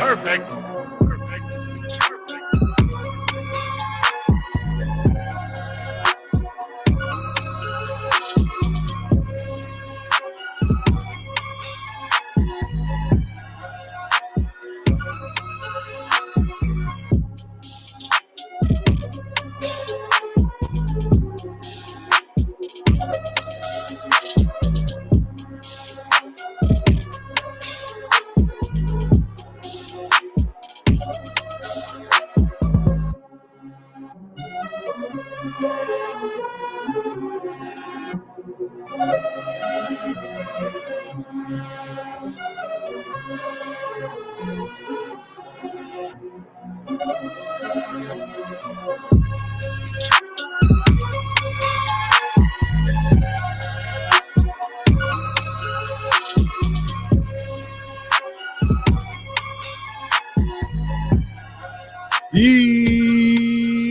Perfect.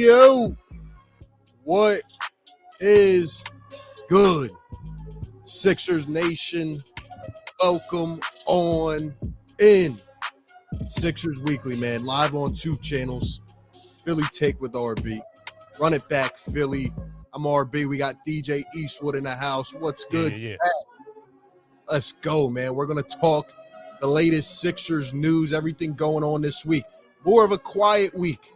Yo, what is good? Sixers Nation, welcome on in. Sixers Weekly, man, live on 2 channels. Philly Take with RB. Run it back, Philly. I'm RB. We got DJ Eastwood in the house. What's good? Yeah. Let's go, man. We're going to talk the latest Sixers news, everything going on this week. More of a quiet week.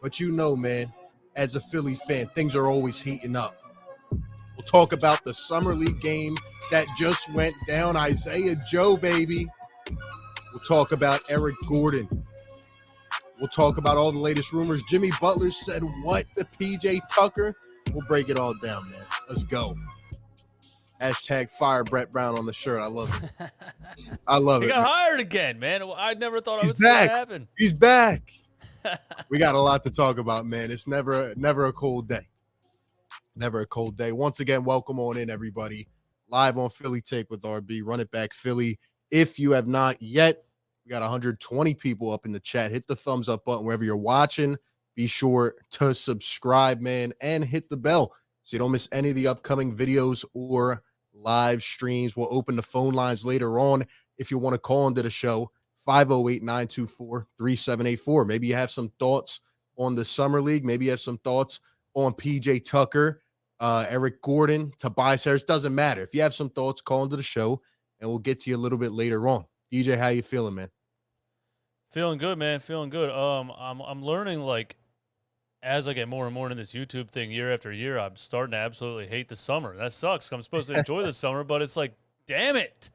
But you know, man, as a Philly fan, things are always heating up. We'll talk about the Summer League game that just went down. Isaiah Joe, baby. We'll talk about Eric Gordon. We'll talk about all the latest rumors. Jimmy Butler said what to PJ Tucker? We'll break it all down, man. Let's go. Hashtag fire Brett Brown on the shirt. I love it. I love it. He got hired again, man. I never thought I would see back. that happen. He's back. We got a lot to talk about, man. It's never a cold day. Never a cold day. Once again, welcome on in, everybody. Live on Philly Take with RB. Run it back, Philly. If you have not yet, we got 120 people up in the chat. Hit the thumbs up button wherever you're watching. Be sure to subscribe, man, and hit the bell so you don't miss any of the upcoming videos or live streams. We'll open the phone lines later on if you want to call into the show. 508-924-3784. Maybe you have some thoughts on the Summer League. Maybe you have some thoughts on PJ Tucker, Eric Gordon, Tobias Harris. Doesn't matter. If you have some thoughts, call into the show, and we'll get to you a little bit later on. DJ, how you feeling, man? Feeling good, man. Feeling good. I'm learning, like, as I get more and more into this YouTube thing year after year, I'm starting to absolutely hate the summer. That sucks. I'm supposed to enjoy the summer, but it's like, damn it.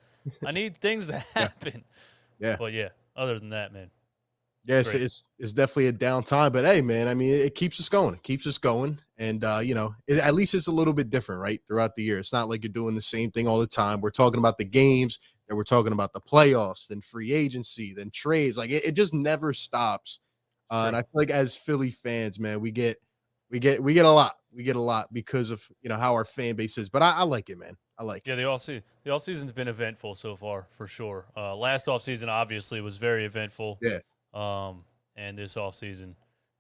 I need things to happen. Yeah. But, yeah, other than that, man. Yes, it's definitely a downtime, but hey, man, I mean, it keeps us going. It keeps us going, and at least it's a little bit different, right, throughout the year. It's not like you're doing the same thing all the time. We're talking about the games, and we're talking about the playoffs, then free agency, then trades. Like it just never stops. And I feel like as Philly fans, man, we get a lot. We get a lot because of how our fan base is. But I like it, man. I like it. Yeah, the off-season's been eventful so far, for sure. Last off-season obviously was very eventful. Yeah. And this offseason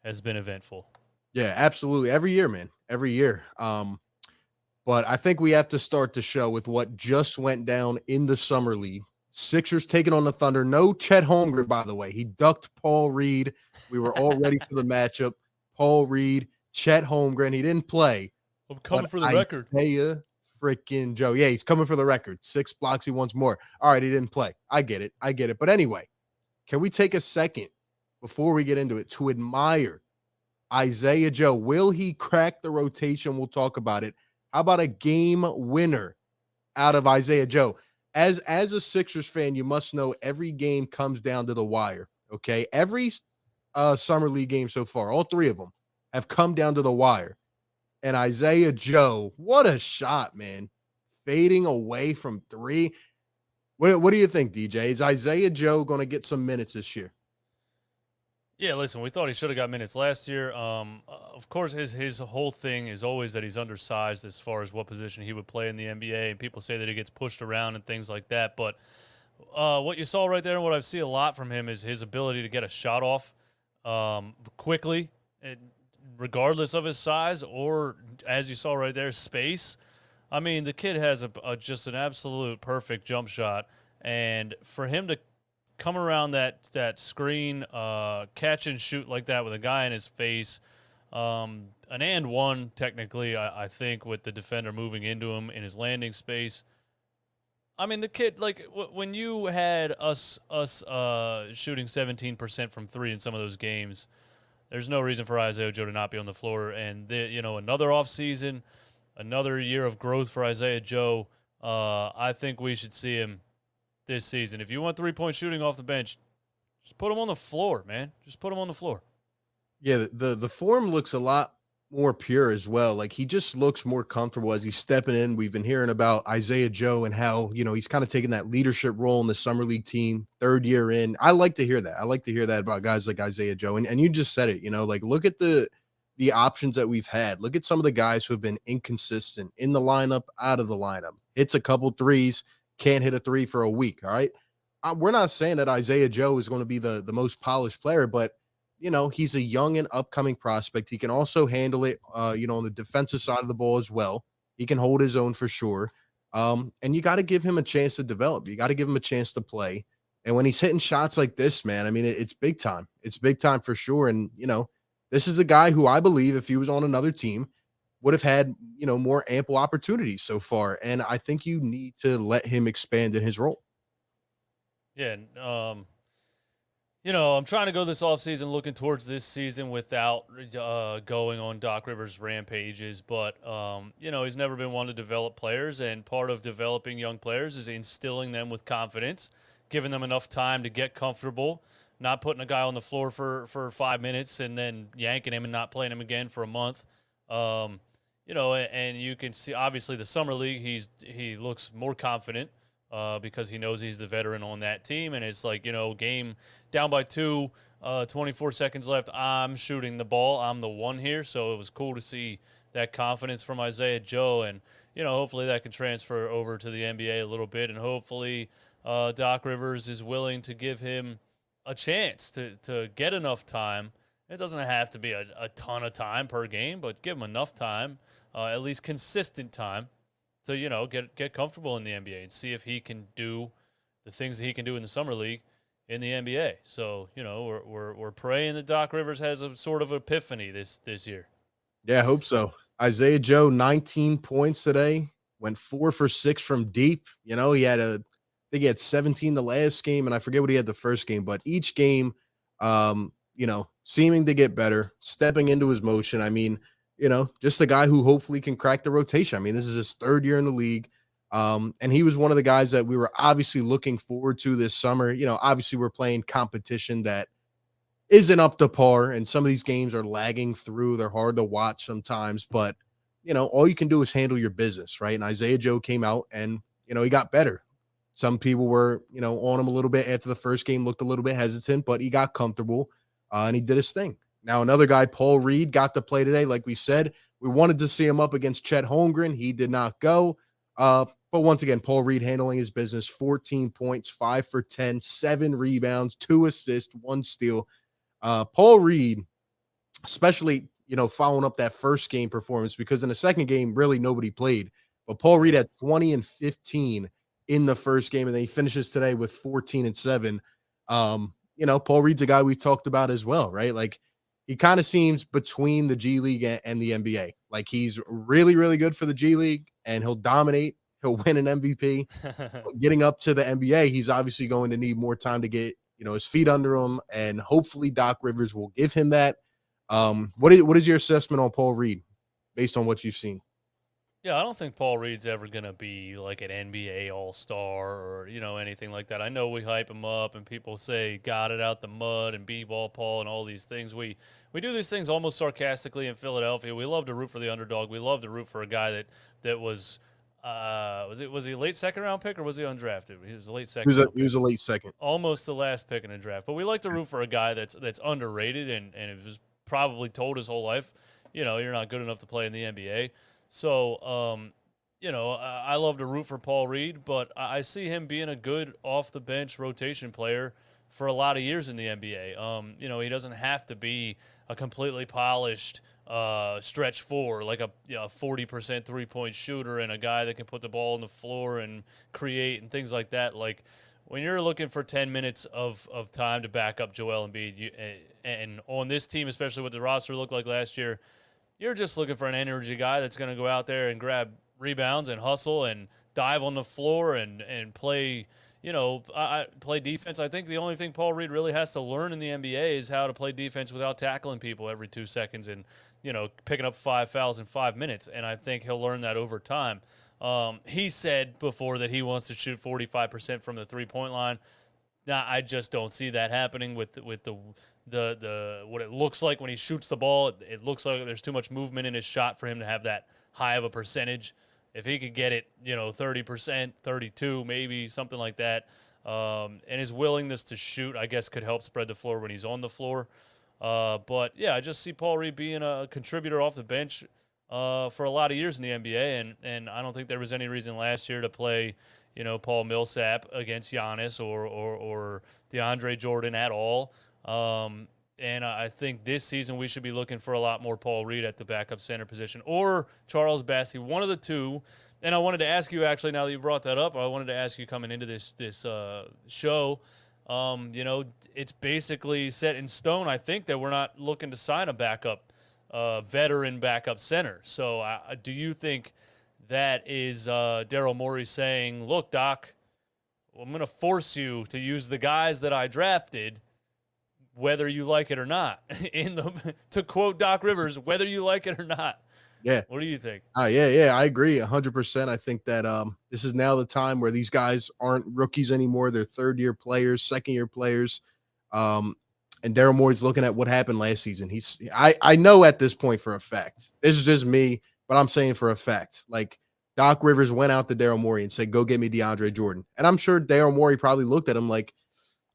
has been eventful. Yeah, absolutely. Every year, man. Every year. But I think we have to start the show with what just went down in the Summer League. Sixers taking on the Thunder. No Chet Holmgren, by the way. He ducked Paul Reed. We were all ready for the matchup. Paul Reed, Chet Holmgren. He didn't play. I'm coming for the record. Isaiah freaking Joe. Yeah, he's coming for the record. 6 blocks. He wants more. All right, he didn't play. I get it. But anyway, can we take a second before we get into it to admire Isaiah Joe? Will he crack the rotation? We'll talk about it. How about a game winner out of Isaiah Joe? As a Sixers fan, you must know every game comes down to the wire, okay? Every Summer League game so far, all 3 of them, have come down to the wire. And Isaiah Joe, what a shot, man. Fading away from 3. What do you think, DJ? Is Isaiah Joe going to get some minutes this year? Yeah, listen, we thought he should have got minutes last year. Of course, his whole thing is always that he's undersized as far as what position he would play in the NBA, and people say that he gets pushed around and things like that. But what you saw right there and what I see a lot from him is his ability to get a shot off quickly, regardless of his size or, as you saw right there, space. I mean, the kid has just an absolute perfect jump shot, and for him to come around that screen, catch and shoot like that with a guy in his face. An and one, technically, I think, with the defender moving into him in his landing space. I mean, the kid, like, when you had us shooting 17% from three in some of those games, there's no reason for Isaiah Joe to not be on the floor. And, another offseason, another year of growth for Isaiah Joe. I think we should see him this season. If you want 3-point shooting off the bench, just put him on the floor, man. Just put him on the floor. Yeah, the form looks a lot more pure as well. Like he just looks more comfortable as he's stepping in. We've been hearing about Isaiah Joe and how, he's kind of taking that leadership role in the summer league team, third year in. I like to hear that. I like to hear that about guys like Isaiah Joe. And you just said it, like look at the options that we've had. Look at some of the guys who have been inconsistent in the lineup, out of the lineup. Hits a couple threes, can't hit a three for a week. All right. We're not saying that Isaiah Joe is going to be the most polished player, but he's a young and upcoming prospect. He can also handle it, on the defensive side of the ball as well. He can hold his own for sure. And you got to give him a chance to develop. You got to give him a chance to play. And when he's hitting shots like this, man, I mean, it's big time. It's big time for sure. And, this is a guy who I believe if he was on another team would have had, more ample opportunities so far. And I think you need to let him expand in his role. Yeah. I'm trying to go this offseason looking towards this season without going on Doc Rivers' rampages. But, he's never been one to develop players. And part of developing young players is instilling them with confidence, giving them enough time to get comfortable, not putting a guy on the floor for 5 minutes and then yanking him and not playing him again for a month. And you can see, obviously, the summer league, he looks more confident. Because he knows he's the veteran on that team. And it's like, game down by 2, 24 seconds left. I'm shooting the ball. I'm the one here. So it was cool to see that confidence from Isaiah Joe. And, hopefully that can transfer over to the NBA a little bit. And hopefully Doc Rivers is willing to give him a chance to get enough time. It doesn't have to be a ton of time per game, but give him enough time, at least consistent time. So, get comfortable in the NBA and see if he can do the things that he can do in the summer league in the NBA. So, we're praying that Doc Rivers has a sort of epiphany this year. Yeah, I hope so. Isaiah Joe, 19 points today, went 4 for 6 from deep. He had I think he had 17 the last game, and I forget what he had the first game, but each game, seeming to get better, stepping into his motion. I mean, just a guy who hopefully can crack the rotation. I mean, this is his third year in the league. And he was one of the guys that we were obviously looking forward to this summer. Obviously we're playing competition that isn't up to par, and some of these games are lagging through. They're hard to watch sometimes, but all you can do is handle your business, right? And Isaiah Joe came out and, he got better. Some people were, on him a little bit after the first game, looked a little bit hesitant, but he got comfortable and he did his thing. Now, another guy, Paul Reed, got to play today. Like we said, we wanted to see him up against Chet Holmgren. He did not go. But once again, Paul Reed handling his business, 14 points, 5 for 10, 7 rebounds, 2 assists, 1 steal. Paul Reed, especially, following up that first game performance, because in the second game, really nobody played. But Paul Reed had 20 and 15 in the first game, and then he finishes today with 14 and 7. Paul Reed's a guy we talked about as well, right? Like, he kind of seems between the G League and the NBA. Like, he's really, really good for the G League, and he'll dominate. He'll win an MVP. Getting up to the NBA, he's obviously going to need more time to get, his feet under him, and hopefully Doc Rivers will give him that. What is your assessment on Paul Reed based on what you've seen? Yeah, I don't think Paul Reed's ever going to be like an NBA All-Star or, anything like that. I know we hype him up and people say got it out the mud and B-ball Paul and all these things. We do these things almost sarcastically in Philadelphia. We love to root for the underdog. We love to root for a guy that was he a late second round pick or was he undrafted? He was a late second. He was a late second. Almost the last pick in the draft. But we like to root for a guy that's underrated and it was probably told his whole life, you're not good enough to play in the NBA. So, I love to root for Paul Reed, but I see him being a good off-the-bench rotation player for a lot of years in the NBA. He doesn't have to be a completely polished stretch four, like a 40% three-point shooter and a guy that can put the ball on the floor and create and things like that. Like, when you're looking for 10 minutes of time to back up Joel Embiid, and on this team, especially what the roster looked like last year, you're just looking for an energy guy that's going to go out there and grab rebounds and hustle and dive on the floor and play, play defense. I think the only thing Paul Reed really has to learn in the NBA is how to play defense without tackling people every 2 seconds and, picking up 5 fouls in 5 minutes. And I think he'll learn that over time. He said before that he wants to shoot 45% from the three-point line. Now, I just don't see that happening with the what it looks like when he shoots the ball. It looks like there's too much movement in his shot for him to have that high of a percentage. If he could get it, 30%, 32, maybe something like that, and his willingness to shoot, I guess, could help spread the floor when he's on the floor. But yeah, I just see Paul Reed being a contributor off the bench for a lot of years in the NBA, and I don't think there was any reason last year to play, Paul Millsap against Giannis or DeAndre Jordan at all. And I think this season we should be looking for a lot more Paul Reed at the backup center position or Charles Bassey, one of the two. And I wanted to ask you, actually, now that you brought that up, I wanted to ask you coming into this show, it's basically set in stone, I think, that we're not looking to sign a backup, veteran backup center. So do you think that is Daryl Morey saying, look, Doc, I'm going to force you to use the guys that I drafted, whether you like it or not, to quote Doc Rivers, whether you like it or not. Yeah. What do you think? Yeah, I agree 100%. I think that this is now the time where these guys aren't rookies anymore. They're third-year players, second-year players. And Daryl Morey's looking at what happened last season. I know at this point for a fact, this is just me, but I'm saying for a fact, like Doc Rivers went out to Daryl Morey and said, go get me DeAndre Jordan. And I'm sure Daryl Morey probably looked at him like,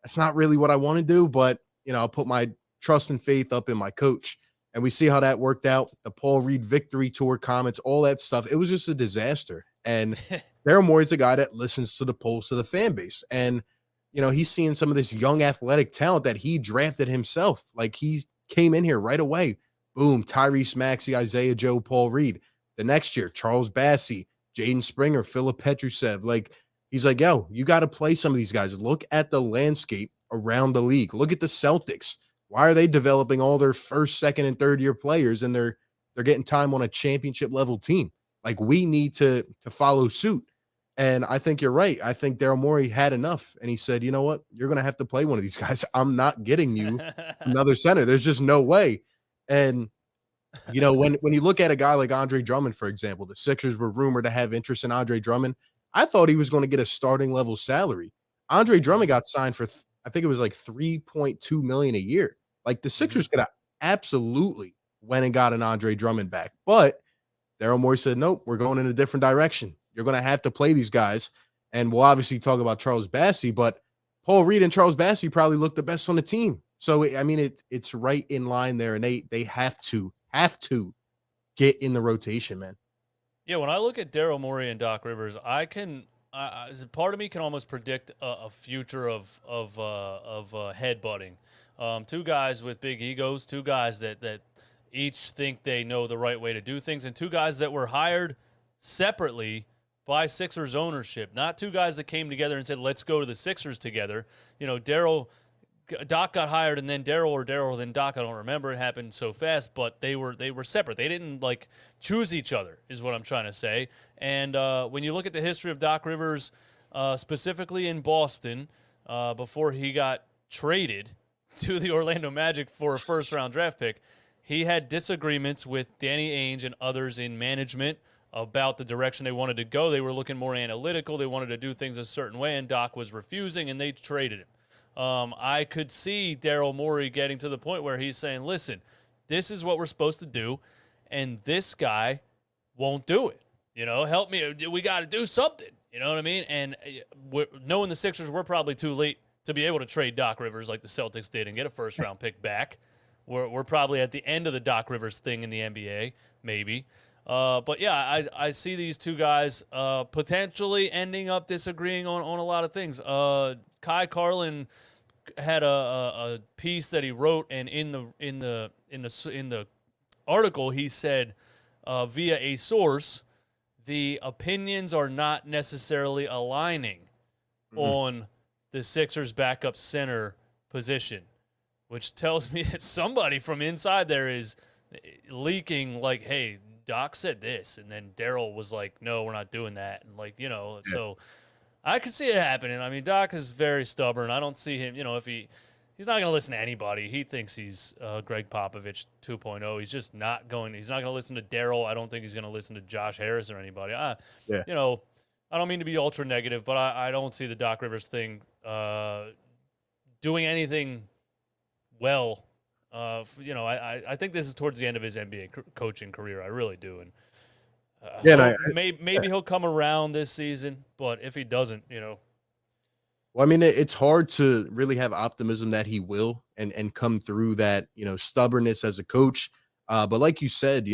that's not really what I want to do, but I'll put my trust and faith up in my coach. And we see how that worked out. The Paul Reed victory tour comments, all that stuff. It was just a disaster. And Daryl Morey's a guy that listens to the pulse of the fan base. And, he's seeing some of this young athletic talent that he drafted himself. Like he came in here right away. Boom, Tyrese Maxey, Isaiah Joe, Paul Reed. The next year, Charles Bassey, Jaden Springer, Philip Petrusev. Like he's like, yo, you got to play some of these guys. Look at the landscape around the league. Look at the Celtics. Why are they developing all their first, second, and third year players and they're getting time on a championship level team? Like we need to follow suit. And I think you're right. I think Daryl Morey had enough. And he said, you know what? You're going to have to play one of these guys. I'm not getting you another center. There's just no way. And, when you look at a guy like Andre Drummond, for example, the Sixers were rumored to have interest in Andre Drummond. I thought he was going to get a starting level salary. Andre Drummond got signed for, I think it was like $3.2 million a year. Like the Sixers could have absolutely went and got an Andre Drummond back. But Daryl Morey said, nope, we're going in a different direction. You're going to have to play these guys. And we'll obviously talk about Charles Bassey, but Paul Reed and Charles Bassey probably look the best on the team. So, I mean, it's right in line there. And they have to get in the rotation, man. Yeah, when I look at Daryl Morey and Doc Rivers, part of me can almost predict a future of headbutting. Two guys with big egos, two guys that each think they know the right way to do things, and two guys that were hired separately by Sixers ownership, not two guys that came together and said, let's go to the Sixers together. Doc got hired and then Daryl, or Daryl then Doc, I don't remember. It happened so fast, but they were separate. They didn't choose each other is what I'm trying to say. And when you look at the history of Doc Rivers, specifically in Boston, before he got traded to the Orlando Magic for a first-round draft pick, he had disagreements with Danny Ainge and others in management about the direction they wanted to go. They were looking more analytical. They wanted to do things a certain way, and Doc was refusing, and they traded him. I could see Daryl Morey getting to the point where he's saying, listen, this is what we're supposed to do, and this guy won't do it. Help me. We got to do something. You know what I mean? And knowing the Sixers, we're probably too late to be able to trade Doc Rivers like the Celtics did and get a first-round pick back. We're probably at the end of the Doc Rivers thing in the NBA, maybe. But, yeah, I see these two guys potentially ending up disagreeing on a lot of things. Kai Carlin had a piece that he wrote, and in the article he said via a source, the opinions are not necessarily aligning on the Sixers backup center position, which tells me that somebody from inside there is leaking like, hey, Doc said this. And then Daryl was like, no, we're not doing that. And like, Yeah. so I could see it happening. I mean, Doc is very stubborn. I don't see him, if he's not going to listen to anybody. He thinks he's Greg Popovich 2.0. He's not going to listen to Daryl. I don't think he's going to listen to Josh Harris or anybody. Yeah. I don't mean to be ultra negative, but I don't see the Doc Rivers thing doing anything well. I think this is towards the end of his NBA coaching career. I really do. And maybe he'll come around this season, but if he doesn't, Well, I mean, it's hard to really have optimism that he will and come through that, stubbornness as a coach. But like you said,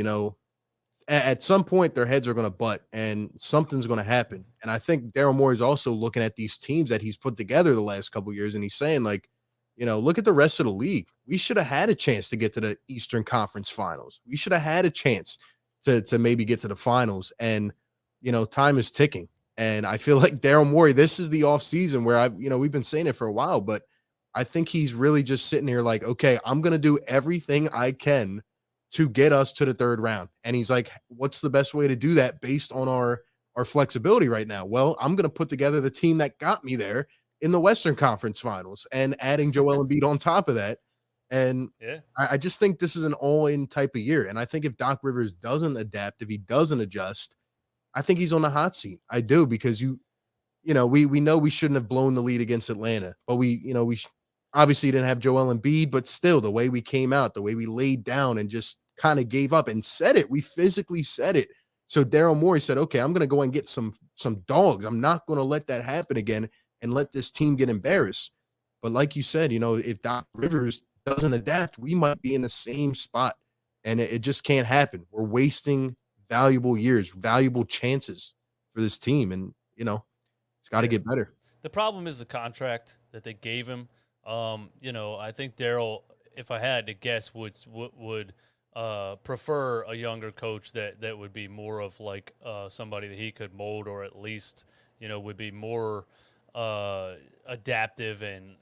at some point their heads are going to butt and something's going to happen. And I think Daryl Morey is also looking at these teams that he's put together the last couple of years, and he's saying like, look at the rest of the league. We should have had a chance to get to the Eastern Conference Finals. We should have had a chance to maybe get to the finals. And time is ticking. And I feel like Daryl Morey, this is the offseason where we've been saying it for a while, but I think he's really just sitting here like, okay, I'm going to do everything I can to get us to the third round. And he's like, what's the best way to do that based on our flexibility right now? Well, I'm going to put together the team that got me there in the Western Conference Finals and adding Joel Embiid on top of that. And yeah, I just think this is an all-in type of year. And I think if Doc Rivers doesn't adapt, if he doesn't adjust, I think he's on the hot seat. I do, because we know we shouldn't have blown the lead against Atlanta, but we obviously didn't have Joel Embiid, but still the way we came out, the way we laid down and just kind of gave up and said it, we physically said it. So Daryl Morey said, okay, I'm going to go and get some dogs. I'm not going to let that happen again and let this team get embarrassed. But like you said, if Doc Rivers doesn't adapt, we might be in the same spot, and it just can't happen. We're wasting valuable years, valuable chances for this team. And, it's got to get better. The problem is the contract that they gave him. I think Daryl, if I had to guess, would prefer a younger coach that would be more of like somebody that he could mold, or at least, would be more adaptive and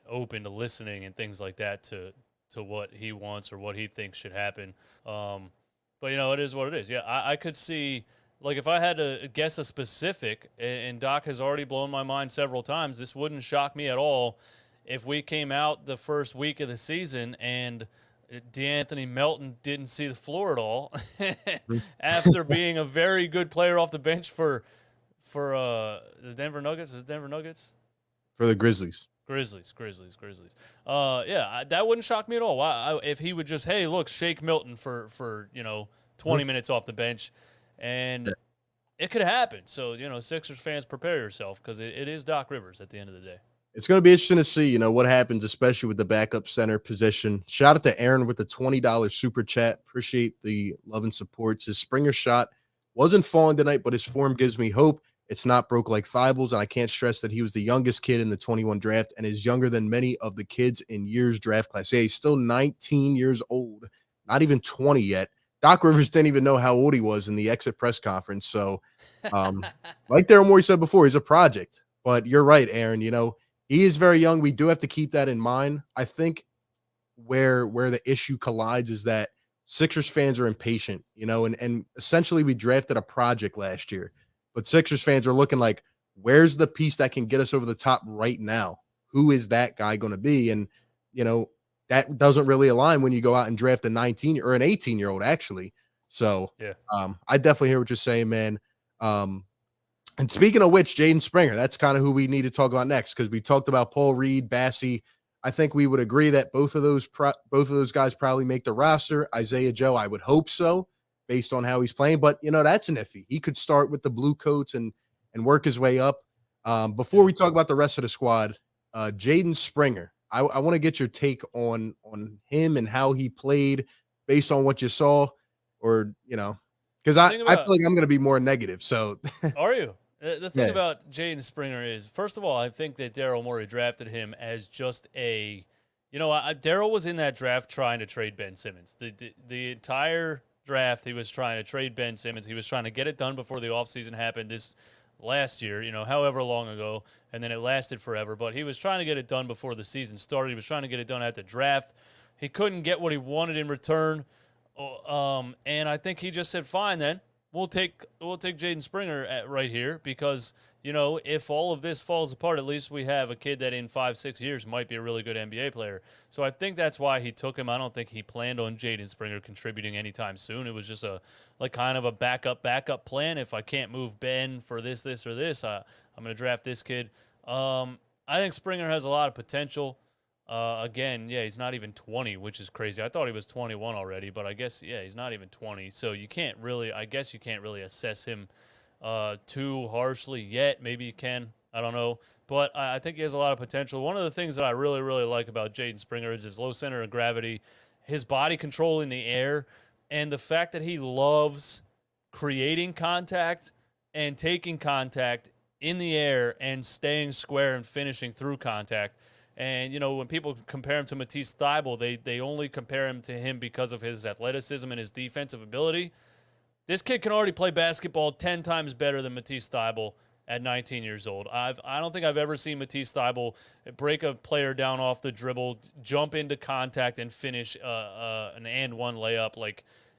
open to listening and things like that to what he wants or what he thinks should happen. But, it is what it is. Yeah, I could see, like, if I had to guess a specific, and Doc has already blown my mind several times, this wouldn't shock me at all if we came out the first week of the season and DeAnthony Melton didn't see the floor at all after being a very good player off the bench for the Denver Nuggets. Is it Denver Nuggets? For the Grizzlies. Grizzlies. That wouldn't shock me at all. If he would just, hey, look, shake Milton for 20 minutes off the bench, and it could happen. So, Sixers fans, prepare yourself, because it is Doc Rivers at the end of the day. It's going to be interesting to see, what happens, especially with the backup center position. Shout out to Aaron with the $20 super chat. Appreciate the love and support. His Springer shot wasn't falling tonight, but his form gives me hope. It's not broke like Thibault's, and I can't stress that he was the youngest kid in the 21 draft and is younger than many of the kids in year's draft class. Yeah, he's still 19 years old, not even 20 yet. Doc Rivers didn't even know how old he was in the exit press conference. So, like Daryl Morey said before, he's a project. But you're right, Aaron. He is very young. We do have to keep that in mind. I think where the issue collides is that Sixers fans are impatient, and essentially we drafted a project last year. But Sixers fans are looking like, where's the piece that can get us over the top right now? Who is that guy going to be? And, that doesn't really align when you go out and draft a 19 or an 18-year-old, actually. So, yeah, I definitely hear what you're saying, man. And speaking of which, Jaden Springer, that's kind of who we need to talk about next, because we talked about Paul Reed, Bassey. I think we would agree that both of those guys probably make the roster. Isaiah Joe, I would hope so, based on how he's playing. But, that's an iffy. He could start with the blue coats and work his way up. Before we talk about the rest of the squad, Jaden Springer, I want to get your take on him and how he played based on what you saw, or, because I feel like I'm going to be more negative. So are you? The thing about Jaden Springer is, first of all, I think that Daryl Morey drafted him as just Daryl was in that draft trying to trade Ben Simmons. The entire draft, he was trying to trade Ben Simmons. He was trying to get it done before the offseason happened. This last year, however long ago, and then it lasted forever. But he was trying to get it done before the season started. He was trying to get it done at the draft. He couldn't get what he wanted in return, and I think he just said, "Fine, then we'll take Jaden Springer right here because if all of this falls apart, at least we have a kid that in 5-6 years might be a really good NBA player." So I think that's why he took him. I don't think he planned on Jaden Springer contributing anytime soon. It was just a kind of a backup plan. If I can't move Ben for this, or this, I'm going to draft this kid. I think Springer has a lot of potential. Again, yeah, he's not even 20, which is crazy. I thought he was 21 already, but I guess, yeah, he's not even 20. So you can't really assess him too harshly yet. Maybe you can. I don't know. But I think he has a lot of potential. One of the things that I really, really like about Jaden Springer is his low center of gravity, his body control in the air, and the fact that he loves creating contact and taking contact in the air and staying square and finishing through contact. And, when people compare him to Matisse Thybulle, they only compare him to him because of his athleticism and his defensive ability. This kid can already play basketball 10 times better than Matisse Thybulle at 19 years old. I don't think I've ever seen Matisse Thybulle break a player down off the dribble, jump into contact, and finish an and-one layup.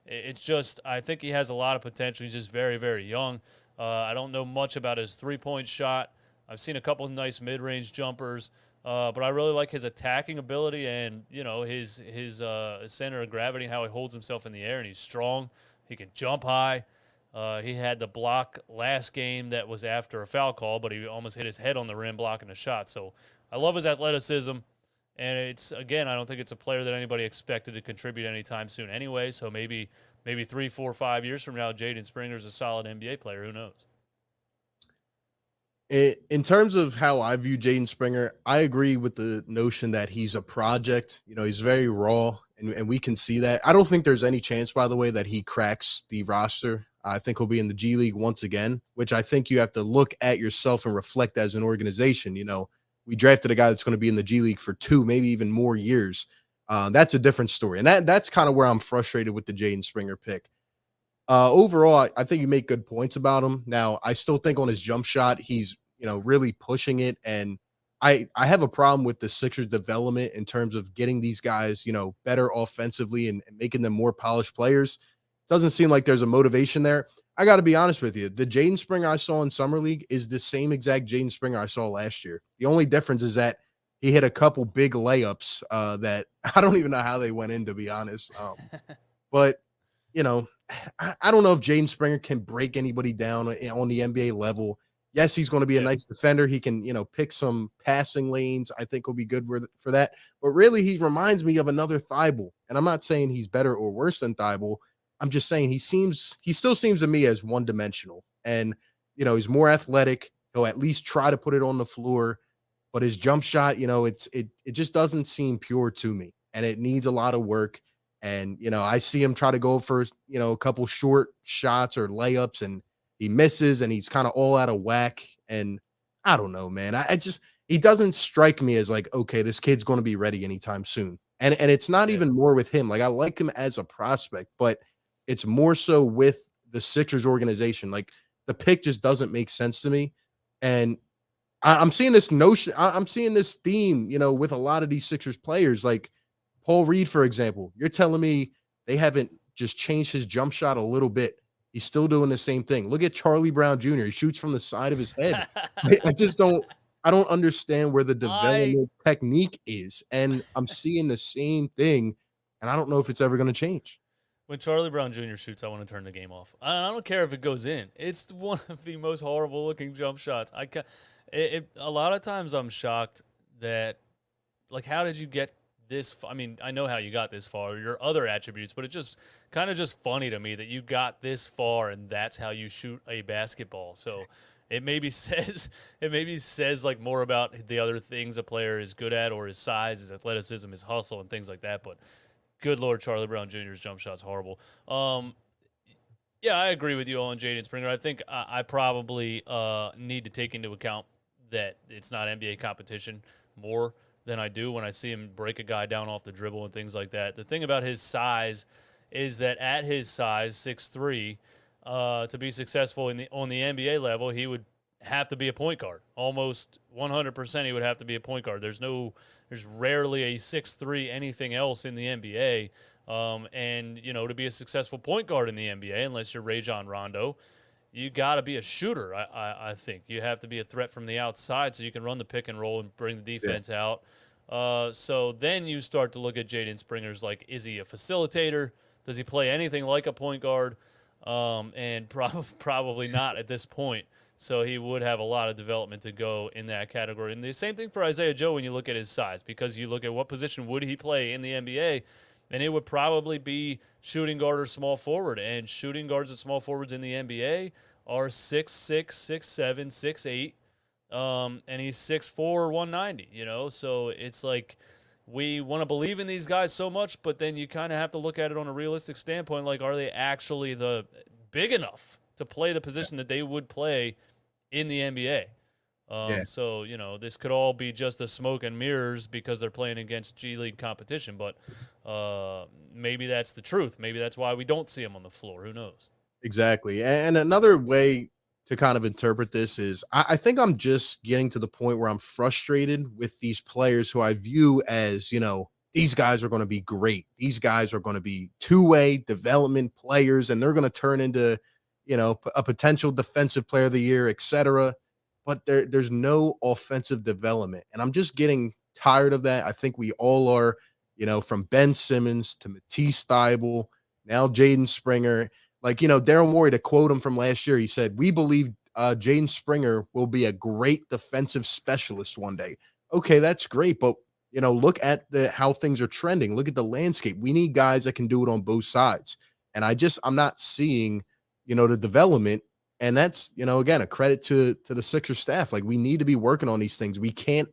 It's just, I think he has a lot of potential. He's just very, very young. I don't know much about his three-point shot. I've seen a couple of nice mid-range jumpers. But I really like his attacking ability and, his center of gravity and how he holds himself in the air, and he's strong. He can jump high. He had the block last game that was after a foul call, but he almost hit his head on the rim blocking a shot. So I love his athleticism, and I don't think it's a player that anybody expected to contribute anytime soon anyway. So maybe 3, 4, 5 years from now, Jaden Springer's a solid NBA player. Who knows? In terms of how I view Jaden Springer, I agree with the notion that he's a project. He's very raw, and we can see that. I don't think there's any chance, by the way, that he cracks the roster. I think he'll be in the G League once again, which I think you have to look at yourself and reflect as an organization. We drafted a guy that's going to be in the G League for 2, maybe even more years. That's a different story. And that's kind of where I'm frustrated with the Jaden Springer pick. Overall, I think you make good points about him. Now, I still think on his jump shot, he's really pushing it. And I have a problem with the Sixers development in terms of getting these guys, better offensively and making them more polished players. Doesn't seem like there's a motivation there. I got to be honest with you. The Jaden Springer I saw in Summer League is the same exact Jaden Springer I saw last year. The only difference is that he hit a couple big layups that I don't even know how they went in, to be honest. But, I don't know if Jaden Springer can break anybody down on the NBA level. Yes, he's going to be a nice defender. He can, pick some passing lanes. I think he'll be good for that. But really, he reminds me of another Thybulle. And I'm not saying he's better or worse than Thybulle. I'm just saying he still seems to me as one-dimensional. And, he's more athletic. He'll at least try to put it on the floor. But his jump shot, it just doesn't seem pure to me. And it needs a lot of work. And, I see him try to go for, a couple short shots or layups, and he misses, and he's kind of all out of whack. And I don't know, man. He doesn't strike me as like, okay, this kid's going to be ready anytime soon. And it's not even more with him. Like, I like him as a prospect, but it's more so with the Sixers organization. Like, the pick just doesn't make sense to me. And I'm seeing this notion. I'm seeing this theme, with a lot of these Sixers players, like Paul Reed, for example. You're telling me they haven't just changed his jump shot a little bit. He's still doing the same thing. Look at Charlie Brown Jr. He shoots from the side of his head. I don't understand where the development technique is. And I'm seeing the same thing, and I don't know if it's ever going to change. When Charlie Brown Jr. shoots, I want to turn the game off. I don't care if it goes in. It's one of the most horrible looking jump shots. A lot of times I'm shocked that, like, how did you get this? I mean, I know how you got this far, your other attributes, but it's just kind of just funny to me that you got this far and that's how you shoot a basketball. So it maybe says like more about the other things a player is good at, or his size, his athleticism, his hustle, and things like that. But good Lord, Charlie Brown Jr.'s jump shot's horrible. Yeah, I agree with you on Jaden Springer. I think I probably need to take into account that it's not NBA competition more than I do when I see him break a guy down off the dribble and things like that. The thing about his size is that at his size, 6'3", to be successful on the NBA level, he would have to be a point guard. Almost 100% he would have to be a point guard. There's rarely a 6'3" anything else in the NBA. And, to be a successful point guard in the NBA, unless you're Rajon Rondo, you got to be a shooter, I think. You have to be a threat from the outside so you can run the pick and roll and bring the defense out. So then you start to look at Jaden Springer's like, is he a facilitator? Does he play anything like a point guard? And probably not at this point. So he would have a lot of development to go in that category. And the same thing for Isaiah Joe when you look at his size, because you look at what position would he play in the NBA, and it would probably be shooting guard or small forward. And shooting guards and small forwards in the NBA are 6'6", 6'7", 6'8", and he's 6'4", 190, So it's like we want to believe in these guys so much, but then you kind of have to look at it on a realistic standpoint. Like, are they actually the big enough to play the position that they would play in the NBA? So, this could all be just a smoke and mirrors because they're playing against G League competition, but maybe that's the truth. Maybe that's why we don't see them on the floor. Who knows? Exactly. And another way to kind of interpret this is I think I'm just getting to the point where I'm frustrated with these players who I view as, these guys are going to be great. These guys are going to be two-way development players, and they're going to turn into, a potential defensive player of the year, et cetera. But there's no offensive development. And I'm just getting tired of that. I think we all are, from Ben Simmons to Matisse Thybulle, now Jaden Springer. Like, Daryl Morey, to quote him from last year, he said, "We believe Jaden Springer will be a great defensive specialist one day." Okay, that's great. But, look at how things are trending. Look at the landscape. We need guys that can do it on both sides. And I'm not seeing, the development. And that's, again, a credit to the Sixers staff. Like, we need to be working on these things. We can't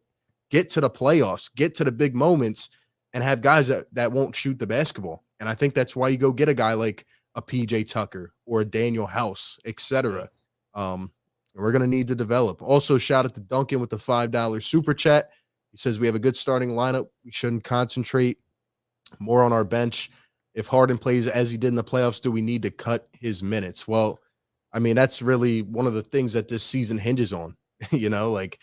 get to the playoffs, get to the big moments, and have guys that won't shoot the basketball. And I think that's why you go get a guy like a PJ Tucker or a Daniel House, et cetera. We're going to need to develop. Also, shout out to Duncan with the $5 super chat. He says we have a good starting lineup. We shouldn't concentrate more on our bench. If Harden plays as he did in the playoffs, do we need to cut his minutes? Well, I mean, that's really one of the things that this season hinges on. Like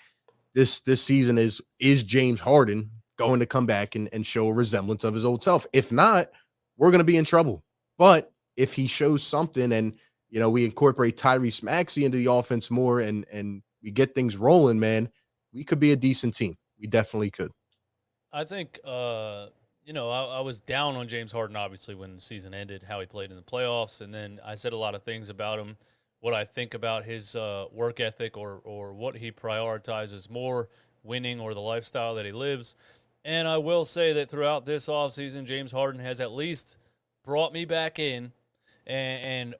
this season is James Harden going to come back and show a resemblance of his old self? If not, we're going to be in trouble. But if he shows something and, we incorporate Tyrese Maxey into the offense more and we get things rolling, man, we could be a decent team. We definitely could. I think, I was down on James Harden, obviously, when the season ended, how he played in the playoffs. And then I said a lot of things about him, what I think about his work ethic or what he prioritizes more, winning or the lifestyle that he lives. And I will say that throughout this offseason, James Harden has at least brought me back in and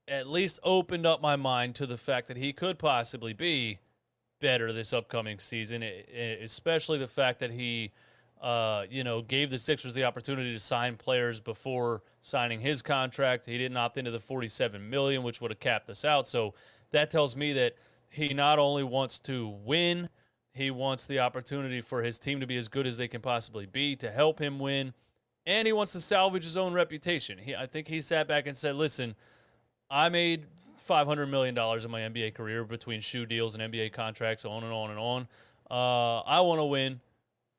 at least opened up my mind to the fact that he could possibly be better this upcoming season, especially the fact that he, gave the Sixers the opportunity to sign players before signing his contract. He didn't opt into the $47 million, which would have capped us out. So that tells me that he not only wants to win, he wants the opportunity for his team to be as good as they can possibly be to help him win, and he wants to salvage his own reputation. I think he sat back and said, listen, I made $500 million in my NBA career between shoe deals and NBA contracts, on and on and on. I want to win.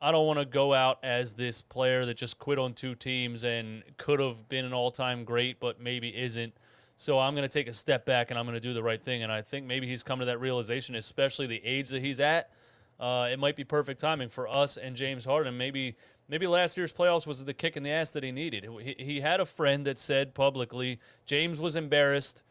I don't want to go out as this player that just quit on two teams and could have been an all-time great, but maybe isn't. So I'm going to take a step back and I'm going to do the right thing. And I think maybe he's come to that realization, especially the age that he's at. It might be perfect timing for us and James Harden. Maybe last year's playoffs was the kick in the ass that he needed. He had a friend that said publicly, James was embarrassed.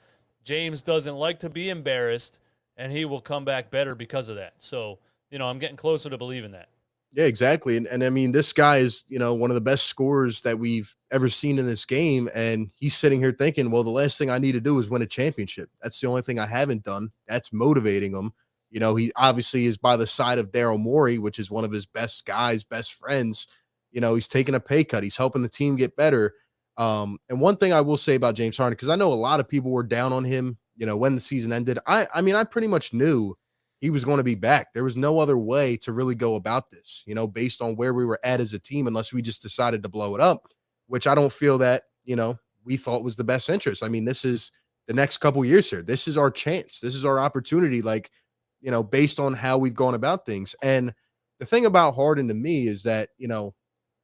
James doesn't like to be embarrassed, and he will come back better because of that. So, I'm getting closer to believing that. Yeah, exactly. And I mean, this guy is, one of the best scorers that we've ever seen in this game. And he's sitting here thinking, well, the last thing I need to do is win a championship. That's the only thing I haven't done. That's motivating him. He obviously is by the side of Daryl Morey, which is one of his best guys, best friends. He's taking a pay cut. He's helping the team get better. And one thing I will say about James Harden, because I know a lot of people were down on him, when the season ended. I mean, I pretty much knew he was going to be back. There was no other way to really go about this, based on where we were at as a team, unless we just decided to blow it up, which I don't feel that, we thought was the best interest. I mean, this is the next couple years here. This is our chance. This is our opportunity. Like, based on how we've gone about things. And the thing about Harden to me is that,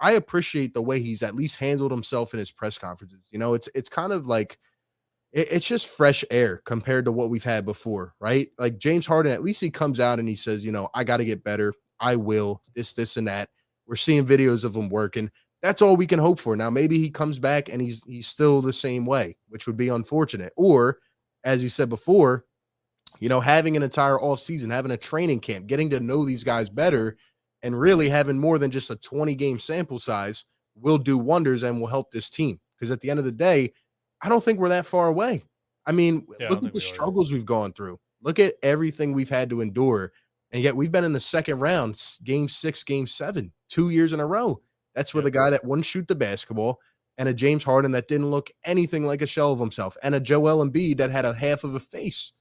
I appreciate the way he's at least handled himself in his press conferences. It's kind of like it's just fresh air compared to what we've had before, right? Like James Harden, at least he comes out and he says, I got to get better. I will, this, and that. We're seeing videos of him working. That's all we can hope for. Now, maybe he comes back and he's still the same way, which would be unfortunate. Or, as he said before, having an entire off season, having a training camp, getting to know these guys better, and really having more than just a 20-game sample size will do wonders and will help this team. Because at the end of the day, I don't think we're that far away. I mean, Yeah, I look don't at think the we are either. struggles we've gone through. Look at everything we've had to endure. And yet we've been in the second round, game 6, game 7, 2 years in a row. That's with Yep. a guy that wouldn't shoot the basketball and a James Harden that didn't look anything like a shell of himself and a Joel Embiid that had a half of a face.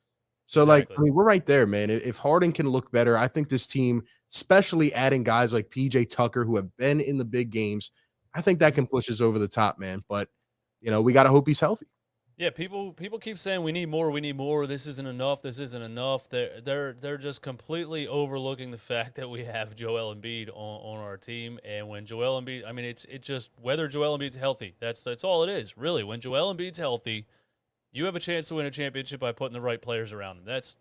So, Exactly. I mean, we're right there, man. If Harden can look better, I think this team, especially adding guys like PJ Tucker who have been in the big games, I think that Mhm. can push us over the top, man. But, we got to hope he's healthy. Yeah, people keep saying we need more, we need more. This isn't enough. This isn't enough. They're just completely overlooking the fact that we have Joel Embiid on our team. And when Joel Embiid, I mean, it's just whether Joel Embiid's healthy. That's all it is, really. When Joel Embiid's healthy, you have a chance to win a championship by putting the right players around him. That's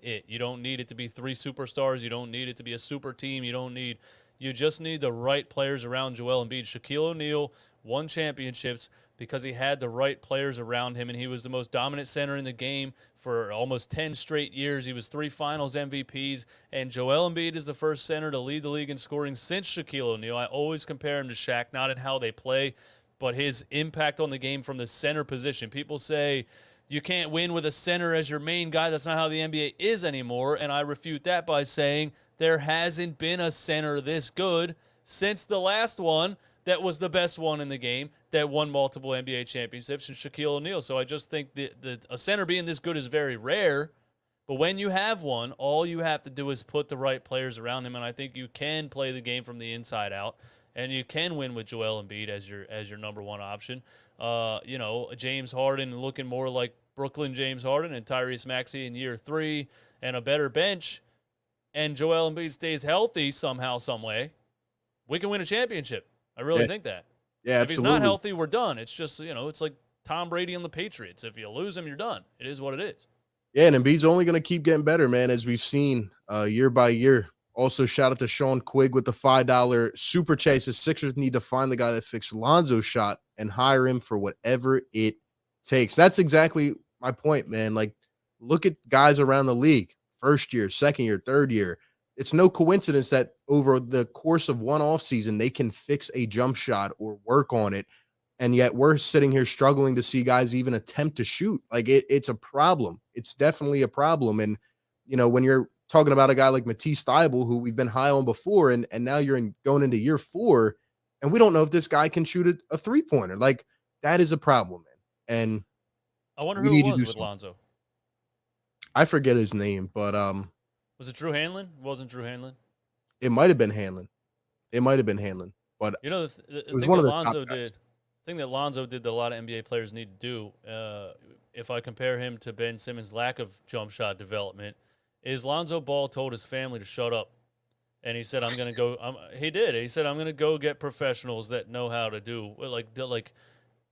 it. You don't need it to be 3 superstars. You don't need it to be a super team. You just need the right players around Joel Embiid. Shaquille O'Neal won championships because he had the right players around him, and he was the most dominant center in the game for almost 10 straight years. He was 3 finals MVPs, and Joel Embiid is the first center to lead the league in scoring since Shaquille O'Neal. I always compare him to Shaq, not in how they play, but his impact on the game from the center position. People say you can't win with a center as your main guy. That's not how the NBA is anymore, and I refute that by saying there hasn't been a center this good since the last one that was the best one in the game that won multiple NBA championships, and Shaquille O'Neal. So I just think that a center being this good is very rare. But when you have one, all you have to do is put the right players around him, and I think you can play the game from the inside out, and you can win with Joel Embiid as your number one option. James Harden looking more like Brooklyn James Harden and Tyrese Maxey in year 3, and a better bench, and Joel Embiid stays healthy somehow, some way, we can win a championship. I really think that. Yeah, If he's not absolutely. healthy, we're done. It's just, it's like Tom Brady and the Patriots. If you lose him, you're done. It is what it is. Yeah, and Embiid's only going to keep getting better, man, as we've seen year by year. Also, shout out to Sean Quigg with the $5 super chase. The Sixers need to find the guy that fixed Lonzo's shot and hire him for whatever it takes. That's exactly my point, man. Like, look at guys around the league, first year, second year, third year. It's no coincidence that over the course of one offseason, they can fix a jump shot or work on it. And yet we're sitting here struggling to see guys even attempt to shoot. Like it's a problem. It's definitely a problem. And when you're talking about a guy like Matisse Thybulle, who we've been high on before, and now you're going into year 4, and we don't know if this guy can shoot a 3-pointer. Like that is a problem, man. And I wonder we who it need to was do with something. Lonzo. I forget his name, but Was it Drew Hanlon? It wasn't Drew Hanlon. it might have been Hanlon. It might have been Hanlon, but The it was thing one that of the top Lonzo guys. did, that a lot of NBA players need to do, if I compare him to Ben Simmons' lack of jump shot development, is Lonzo Ball told his family to shut up. And he said, "I'm gonna go." He did. He said, "I'm gonna go get professionals that know how to do like."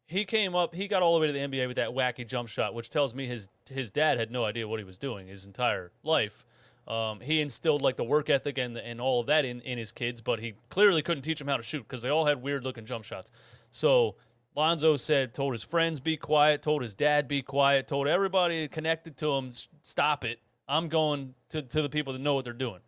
He came up. He got all the way to the NBA with that wacky jump shot, which tells me his dad had no idea what he was doing his entire life. He instilled like the work ethic and all of that in his kids, but he clearly couldn't teach them how to shoot because they all had weird looking jump shots. So Lonzo told his friends be quiet, told his dad be quiet, told everybody connected to him stop it. I'm going to the people that know what they're doing.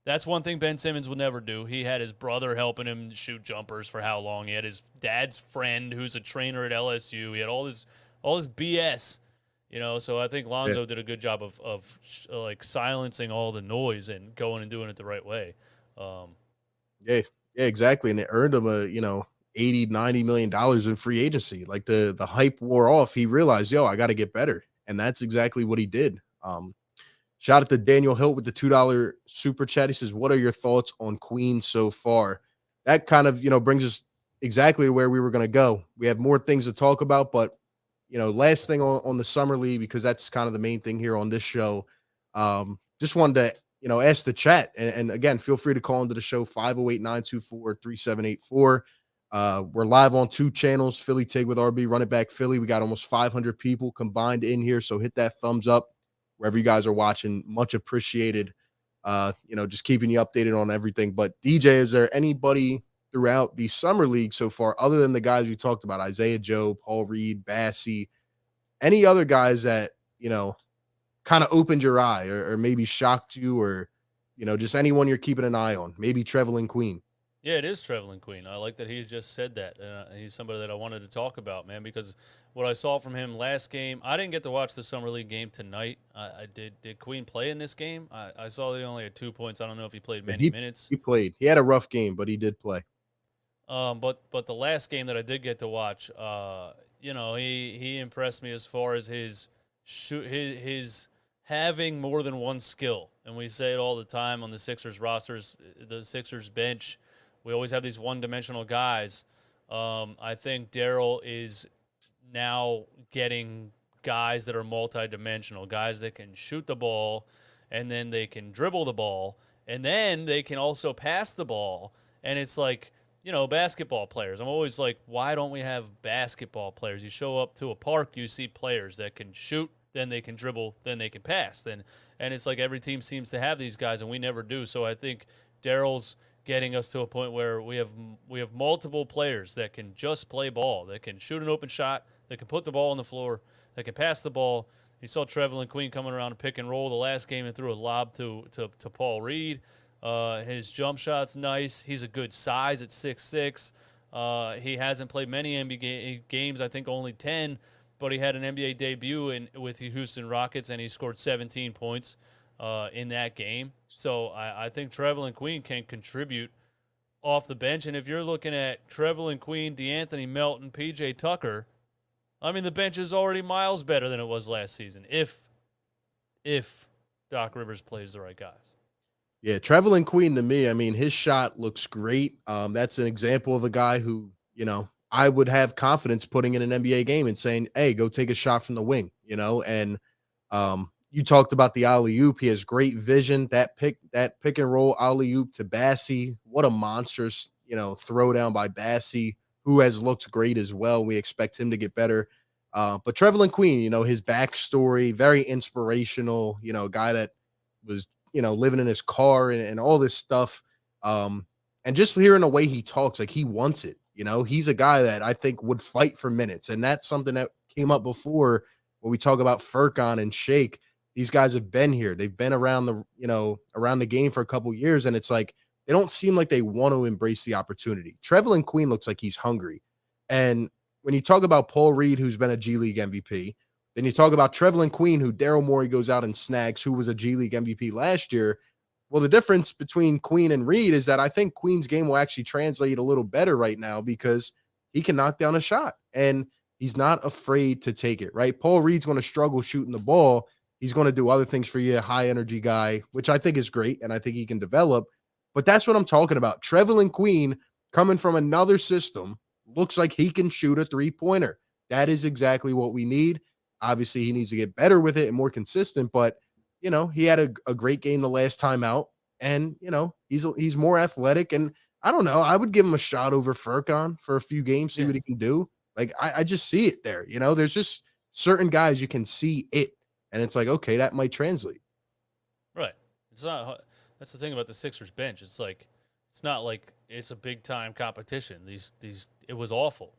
That's one thing Ben Simmons would never do. He had his brother helping him shoot jumpers for how long? He had his dad's friend who's a trainer at LSU. He had all this BS, So I think Yeah, Lonzo did a good job of like silencing all the noise and going and doing it the right way. yeah, yeah, exactly. And it earned him 80-90 million dollars in free agency. Like the hype wore off. He realized, I got to get better. And that's exactly what he did. Shout out to Daniel Hilt with the $2 super chat. He says, what are your thoughts on Queen so far? That kind of, brings us exactly to where we were going to go. We have more things to talk about, but, last thing on the summer league, because that's kind of the main thing here on this show. just wanted to, ask the chat. And again, feel free to call into the show 508-924-3784. We're live on 2 channels, Philly Tig with RB, Run It Back Philly. We got almost 500 people combined in here. So hit that thumbs up wherever you guys are watching. Much appreciated. Just keeping you updated on everything. But DJ, is there anybody throughout the summer league so far, other than the guys we talked about, Isaiah Joe, Paul Reed, Bassey, any other guys that, kind of opened your eye or maybe shocked you, or, just anyone you're keeping an eye on, maybe Trevelin Queen? Yeah, it is Trevelin Queen. I like that he just said that. He's somebody that I wanted to talk about, man, because what I saw from him last game, I didn't get to watch the Summer League game tonight. I did. Did Queen play in this game? I saw he only had 2 points. I don't know if he played many minutes. He played. He had a rough game, but he did play. But the last game that I did get to watch, he impressed me as far as his having more than one skill. And we say it all the time on the Sixers rosters, the Sixers bench. We always have these one-dimensional guys. I think Daryl is now getting guys that are multi-dimensional, guys that can shoot the ball, and then they can dribble the ball, and then they can also pass the ball. And it's like, basketball players. I'm always like, why don't we have basketball players? You show up to a park, you see players that can shoot, then they can dribble, then they can pass. And it's like every team seems to have these guys, and we never do. So I think Daryl's getting us to a point where we have multiple players that can just play ball, that can shoot an open shot, that can put the ball on the floor, that can pass the ball. You saw Trevelin Queen coming around and pick and roll the last game and threw a lob to Paul Reed. His jump shot's nice. He's a good size at 6'6". He hasn't played many NBA games, I think only 10, but he had an NBA debut with the Houston Rockets, and he scored 17 points in that game. So I think Trevelin Queen can contribute off the bench. And if you're looking at Trevelin Queen, DeAnthony Melton, PJ Tucker, I mean, the bench is already miles better than it was last season if Doc Rivers plays the right guys. Yeah, Trevelin Queen, to me, I mean, his shot looks great. That's an example of a guy who, I would have confidence putting in an NBA game and saying, hey, go take a shot from the wing, and you talked about the alley-oop. He has great vision. That pick and roll alley-oop to Bassey. What a monstrous, throw down by Bassey, who has looked great as well. We expect him to get better. But Trevelin Queen, his backstory, very inspirational, a guy that was, living in his car and all this stuff. And just hearing the way he talks, like he wants it. He's a guy that I think would fight for minutes. And that's something that came up before when we talk about Furkan and Shake. These guys have been here. They've been around the game for a couple years. And it's like, they don't seem like they want to embrace the opportunity. Trevelin Queen looks like he's hungry. And when you talk about Paul Reed, who's been a G League MVP, then you talk about Trevelin Queen, who Daryl Morey goes out and snags, who was a G League MVP last year. Well, the difference between Queen and Reed is that I think Queen's game will actually translate a little better right now because he can knock down a shot and he's not afraid to take it, right? Paul Reed's going to struggle shooting the ball. He's going to do other things for you, a high energy guy, which I think is great, and I think he can develop. But that's what I'm talking about. Trevelin Queen, coming from another system, looks like he can shoot a three-pointer. That is exactly what we need. Obviously, he needs to get better with it and more consistent, but, he had a great game the last time out, and, he's more athletic, and I don't know. I would give him a shot over Furkan for a few games, see what he can do. Like, I just see it there. There's just certain guys you can see it, and it's like, okay, that might translate. Right. It's not. That's the thing about the Sixers bench. It's like, it's not like it's a big time competition. It was awful.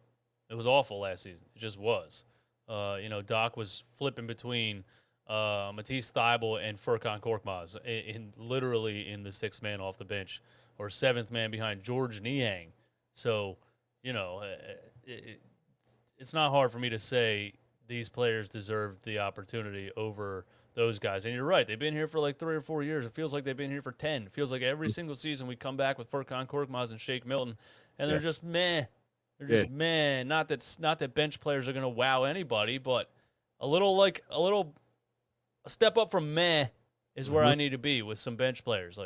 It was awful last season. It just was. Doc was flipping between Matisse Thybulle and Furkan Korkmaz literally in the sixth man off the bench or seventh man behind George Niang. So, it's not hard for me to say these players deserve the opportunity over those guys. And you're right. They've been here for like 3 or 4 years. It feels like they've been here for 10. It feels like every single season we come back with Furkan Korkmaz and Shake Milton, and they're just meh. They're just meh. Not that bench players are going to wow anybody, but a step up from meh is where I need to be with some bench players.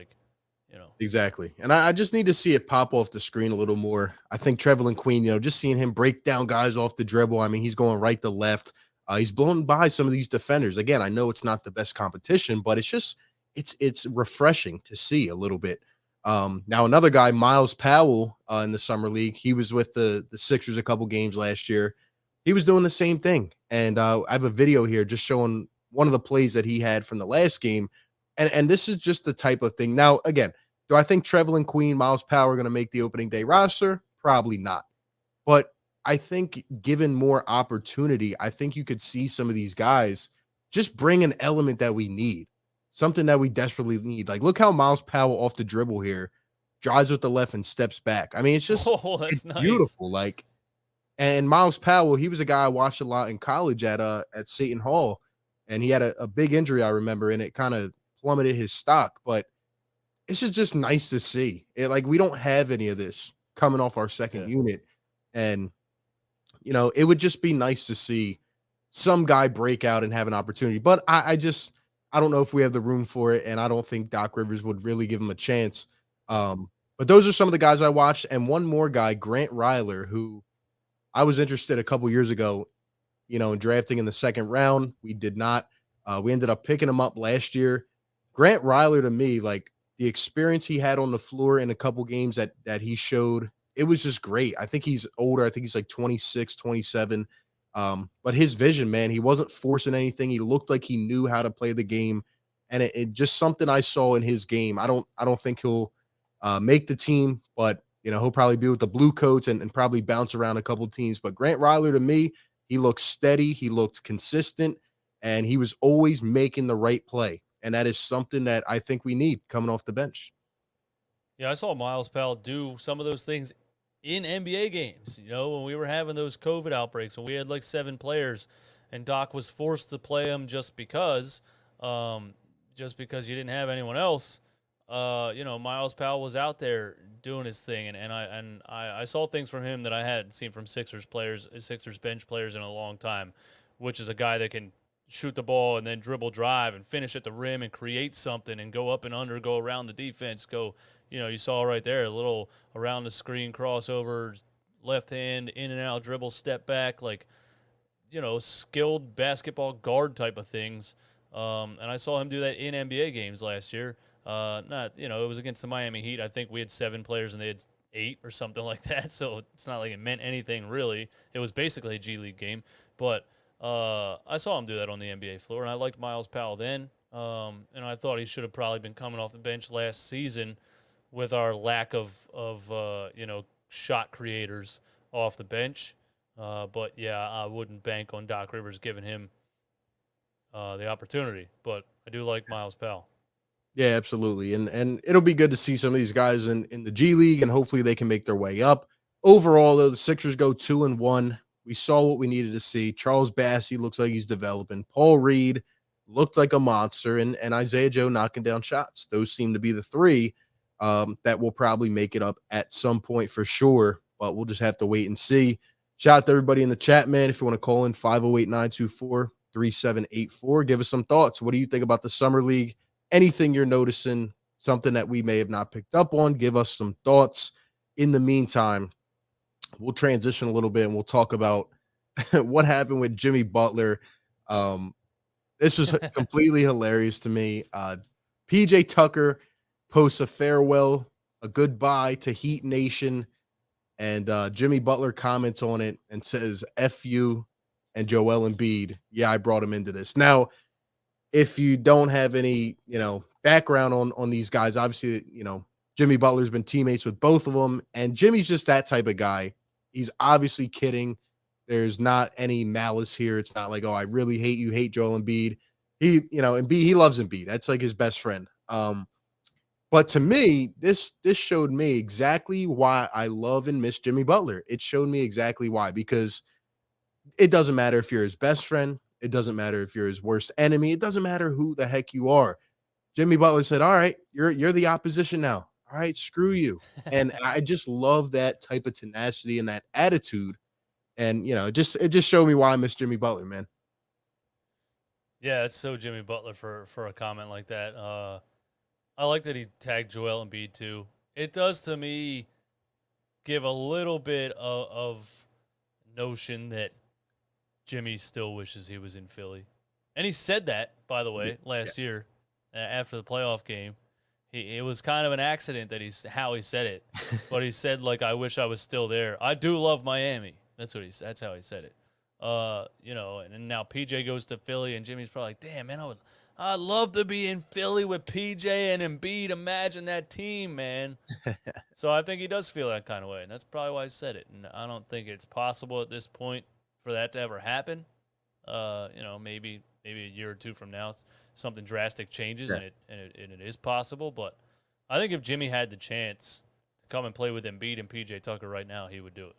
Exactly. And I just need to see it pop off the screen a little more. I think Trevelin Queen, just seeing him break down guys off the dribble. I mean, he's going right to left. He's blown by some of these defenders. Again, I know it's not the best competition, but it's it's refreshing to see a little bit. Now another guy, Miles Powell, in the summer league, he was with the Sixers a couple games last year. He was doing the same thing, and I have a video here just showing one of the plays that he had from the last game, and this is just the type of thing. Now, again, do I think Trevelin Queen, Miles Powell are going to make the opening day roster? Probably not, but I think given more opportunity, I think you could see some of these guys just bring an element that we need, something that we desperately need. Like, look how Miles Powell off the dribble here drives with the left and steps back. I mean, Oh, that's it's nice. beautiful. Like, and Miles Powell, he was a guy I watched a lot in college at Seton Hall, and he had a big injury, I remember, and it kind of plummeted his stock. But it's just nice to see. Like, we don't have any of this coming off our second Yeah. unit. And it would just be nice to see some guy break out and have an opportunity. But I don't know if we have the room for it, and I don't think Doc Rivers would really give him a chance. But those are some of the guys I watched, and one more guy, Grant Ryler, who I was interested a couple years ago, in drafting in the second round. We did not. We ended up picking him up last year. Grant Ryler, to me, like the experience he had on the floor in a couple games that he showed, it was just great. I think he's older. I think he's like 26, 27. But his vision, man, he wasn't forcing anything. He looked like he knew how to play the game. And it just something I saw in his game. I don't think he'll make the team, but he'll probably be with the Blue Coats and probably bounce around a couple teams. But Grant Ryler, to me, he looked steady, he looked consistent, and he was always making the right play. And that is something that I think we need coming off the bench. Yeah, I saw Miles Powell do some of those things in NBA games. When we were having those COVID outbreaks and we had like 7 players, and Doc was forced to play them just because you didn't have anyone else. Miles Powell was out there doing his thing, and I saw things from him that I hadn't seen from Sixers bench players in a long time, which is a guy that can shoot the ball and then dribble drive and finish at the rim and create something and go up and under, go around the defense, you saw right there a little around the screen crossover, left hand in and out dribble, step back, like skilled basketball guard type of things. And I saw him do that in NBA games last year. Not, it was against the Miami Heat. I think we had 7 players and they had 8 or something like that. So it's not like it meant anything really. It was basically a G League game. But I saw him do that on the NBA floor, and I liked Miles Powell then. And I thought he should have probably been coming off the bench last season with our lack of shot creators off the bench. But yeah, I wouldn't bank on Doc Rivers giving him the opportunity. But I do like Miles Powell. Yeah, absolutely. And it'll be good to see some of these guys in the G League, and hopefully they can make their way up. Overall, though, the Sixers go 2-1. We saw what we needed to see. Charles Bassey looks like he's developing. Paul Reed looked like a monster, and Isaiah Joe knocking down shots. Those seem to be the 3 that will probably make it up at some point for sure, but we'll just have to wait and see. Shout out to everybody in the chat, man. If you want to call in, 508-924-3784. Give us some thoughts. What do you think about the Summer League? Anything you're noticing, something that we may have not picked up on, give us some thoughts. In the meantime, we'll transition a little bit and we'll talk about what happened with Jimmy Butler. This was completely hilarious to me. PJ Tucker posts a farewell, a goodbye to Heat Nation, and Jimmy Butler comments on it and says, F you and Joel Embiid. Yeah, I brought him into this. Now, if you don't have any, background on these guys, obviously, Jimmy Butler's been teammates with both of them, and Jimmy's just that type of guy. He's obviously kidding. There's not any malice here. It's not like, oh, I really hate you, hate Joel Embiid. Embiid, he loves Embiid. That's like his best friend. But to me, this showed me exactly why I love and miss Jimmy Butler. It showed me exactly why, because it doesn't matter if you're his best friend. It doesn't matter if you're his worst enemy. It doesn't matter who the heck you are. Jimmy Butler said, all right, you're the opposition now. All right, screw you. And I just love that type of tenacity and that attitude. And, it just showed me why I miss Jimmy Butler, man. Yeah, it's so Jimmy Butler for a comment like that. I like that he tagged Joel Embiid too. It does to me give a little bit of notion that Jimmy still wishes he was in Philly. And he said that, by the way, last year. after the playoff game. It was kind of an accident that how he said it, but he said like, "I wish I was still there. I do love Miami." That's how he said it. And now PJ goes to Philly, and Jimmy's probably like, "Damn, man, I'd love to be in Philly with PJ and Embiid. Imagine that team, man." So I think he does feel that kind of way, and that's probably why he said it. And I don't think it's possible at this point for that to ever happen. Maybe a year or two from now, something drastic changes, Yeah. and it is possible. But I think if Jimmy had the chance to come and play with Embiid and PJ Tucker right now, he would do it.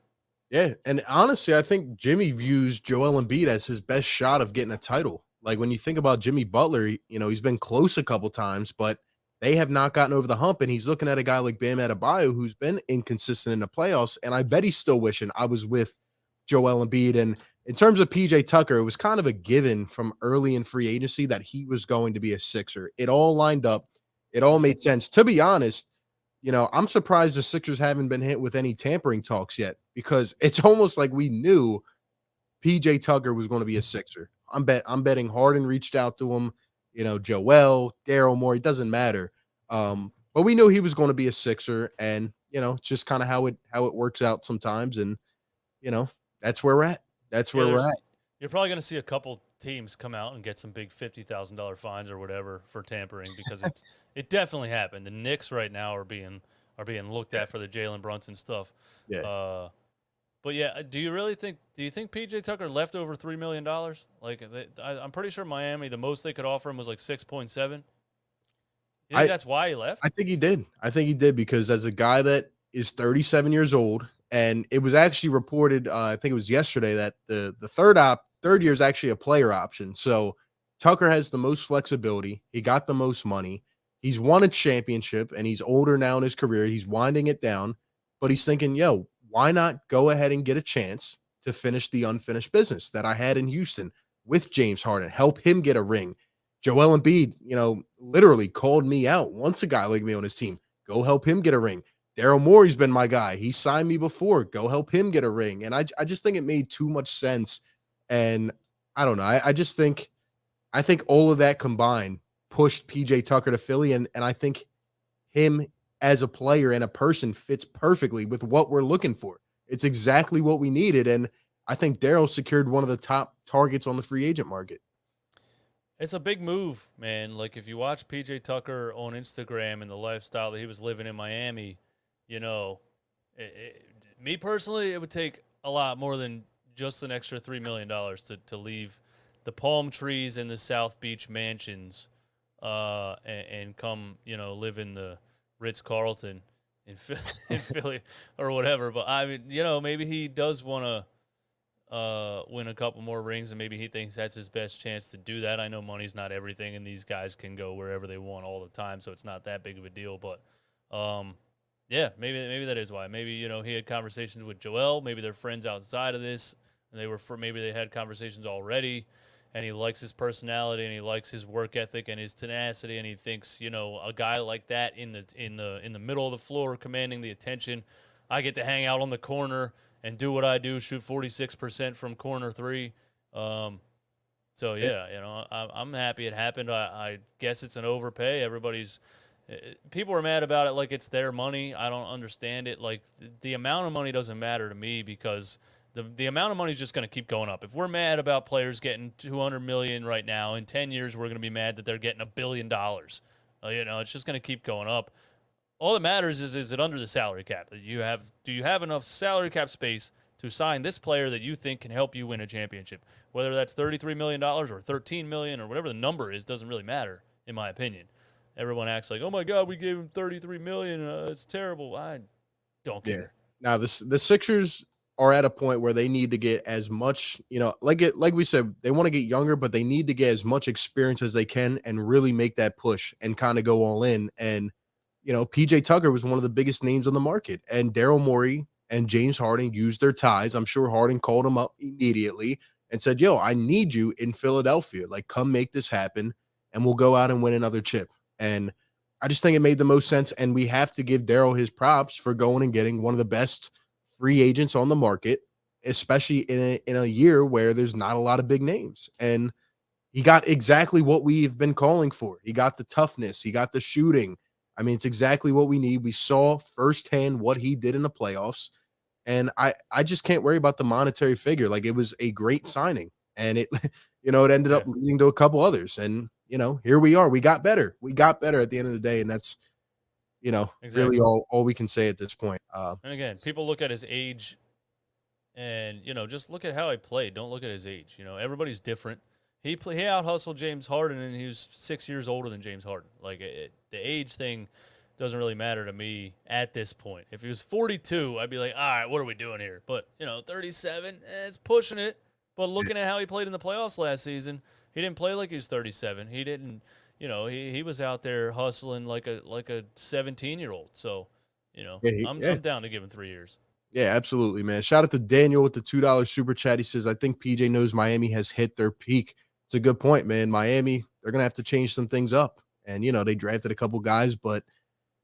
Yeah, and honestly, I think Jimmy views Joel Embiid as his best shot of getting a title. Like when you think about Jimmy Butler, he's been close a couple times, but they have not gotten over the hump. And he's looking at a guy like Bam Adebayo, who's been inconsistent in the playoffs. And I bet he's still wishing I was with Joel Embiid. And in terms of PJ Tucker, it was kind of a given from early in free agency that he was going to be a Sixer. It all lined up. It all made sense. To be honest, I'm surprised the Sixers haven't been hit with any tampering talks yet because it's almost like we knew PJ Tucker was going to be a Sixer. I'm betting Harden reached out to him, Joel, Daryl Morey, doesn't matter. But we knew he was going to be a Sixer, and it's just kind of how it works out sometimes, and that's where we're at. That's where we're at. You're probably going to see a couple teams come out and get some big $50,000 fines or whatever for tampering because it definitely happened. The Knicks right now are being looked at for the Jalen Brunson stuff. Yeah. But yeah, do you think PJ Tucker left over $3 million? Like I'm pretty sure Miami, the most they could offer him was like 6.7. You think that's why he left? I think he did because as a guy that is 37 years old, and it was actually reported, I think it was yesterday, that the third year is actually a player option. So Tucker has the most flexibility. He got the most money. He's won a championship, and he's older now in his career. He's winding it down, but he's thinking, yo, why not go ahead and get a chance to finish the unfinished business that I had in Houston with James Harden, help him get a ring. Joel Embiid, literally called me out, wants a guy like me on his team. Go help him get a ring. Daryl Morey's been my guy. He signed me before. Go help him get a ring. And I just think it made too much sense. And I don't know. I think all of that combined pushed PJ Tucker to Philly. And I think him as a player and a person fits perfectly with what we're looking for. It's exactly what we needed. And I think Daryl secured one of the top targets on the free agent market. It's a big move, man. Like if you watch PJ Tucker on Instagram and the lifestyle that he was living in Miami, me personally, it would take a lot more than just an extra $3 million to leave the palm trees and the South Beach mansions and come, live in the Ritz-Carlton in Philly or whatever. But I mean, maybe he does want to win a couple more rings, and maybe he thinks that's his best chance to do that. I know money's not everything, and these guys can go wherever they want all the time, so it's not that big of a deal. But yeah, maybe that is why. Maybe he had conversations with Joel. Maybe they're friends outside of this, and maybe they had conversations already. And he likes his personality, and he likes his work ethic and his tenacity, and he thinks a guy like that in the middle of the floor, commanding the attention. I get to hang out on the corner and do what I do, shoot 46% from corner three. So yeah, I'm happy it happened. I guess it's an overpay. People are mad about it like it's their money. I don't understand it. Like the amount of money doesn't matter to me because the amount of money is just going to keep going up. If we're mad about players getting $200 million right now, in 10 years we're going to be mad that they're getting $1 billion. It's just going to keep going up. All that matters is it under the salary cap? Do you have enough salary cap space to sign this player that you think can help you win a championship? Whether that's $33 million or $13 million or whatever the number is, doesn't really matter, in my opinion. Everyone acts like, oh my God, we gave him $33 million. It's terrible. I don't care. Yeah. Now the Sixers are at a point where they need to get as much, like we said, they want to get younger, but they need to get as much experience as they can and really make that push and kind of go all in. And PJ Tucker was one of the biggest names on the market, and Daryl Morey and James Harden used their ties. I'm sure Harden called him up immediately and said, yo, I need you in Philadelphia. Like, come make this happen, and we'll go out and win another chip. And I just think it made the most sense, and we have to give Daryl his props for going and getting one of the best free agents on the market, especially in a year where there's not a lot of big names. And he got exactly what we've been calling for. He got the toughness. He got the shooting. I mean, it's exactly what we need. We saw firsthand what he did in the playoffs. And I just can't worry about the monetary figure. Like, it was a great signing. And it, it ended up Yeah, leading to a couple others. And, here we are. We got better. We got better at the end of the day. And that's, really exactly. all we can say at this point. And again, people look at his age and, just look at how he played. Don't look at his age. Everybody's different. He out hustled James Harden, and he was 6 years older than James Harden. Like, the age thing doesn't really matter to me at this point. If he was 42, I'd be like, all right, what are we doing here? But 37, it's pushing it. But looking at how he played in the playoffs last season, he didn't play like he was 37. He didn't, he was out there hustling like a 17-year-old. So, I'm down to give him 3 years. Yeah, absolutely, man. Shout out to Daniel with the $2 super chat. He says, I think PJ knows Miami has hit their peak. It's a good point, man. Miami, they're going to have to change some things up. And, they drafted a couple guys, but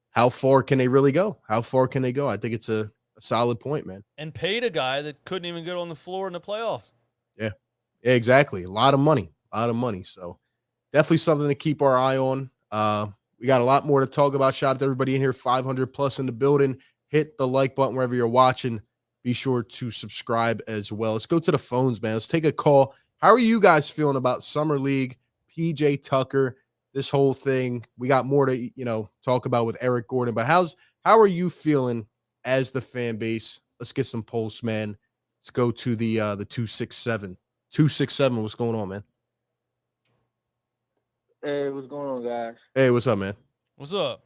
how far can they really go? How far can they go? I think it's a solid point, man. And paid a guy that couldn't even get on the floor in the playoffs. Yeah, exactly. A lot of money. So definitely something to keep our eye on. We got a lot more to talk about. Shout out to everybody in here, 500 plus in the building. Hit the like button wherever you're watching. Be sure to subscribe as well. Let's go to the phones, man. Let's take a call. How are you guys feeling about Summer League, PJ Tucker, this whole thing? We got more to, talk about with Eric Gordon, but how are you feeling as the fan base? Let's get some pulse, man. Let's go to the 267. 267, what's going on, man? Hey, what's going on, guys? Hey, what's up, man? What's up?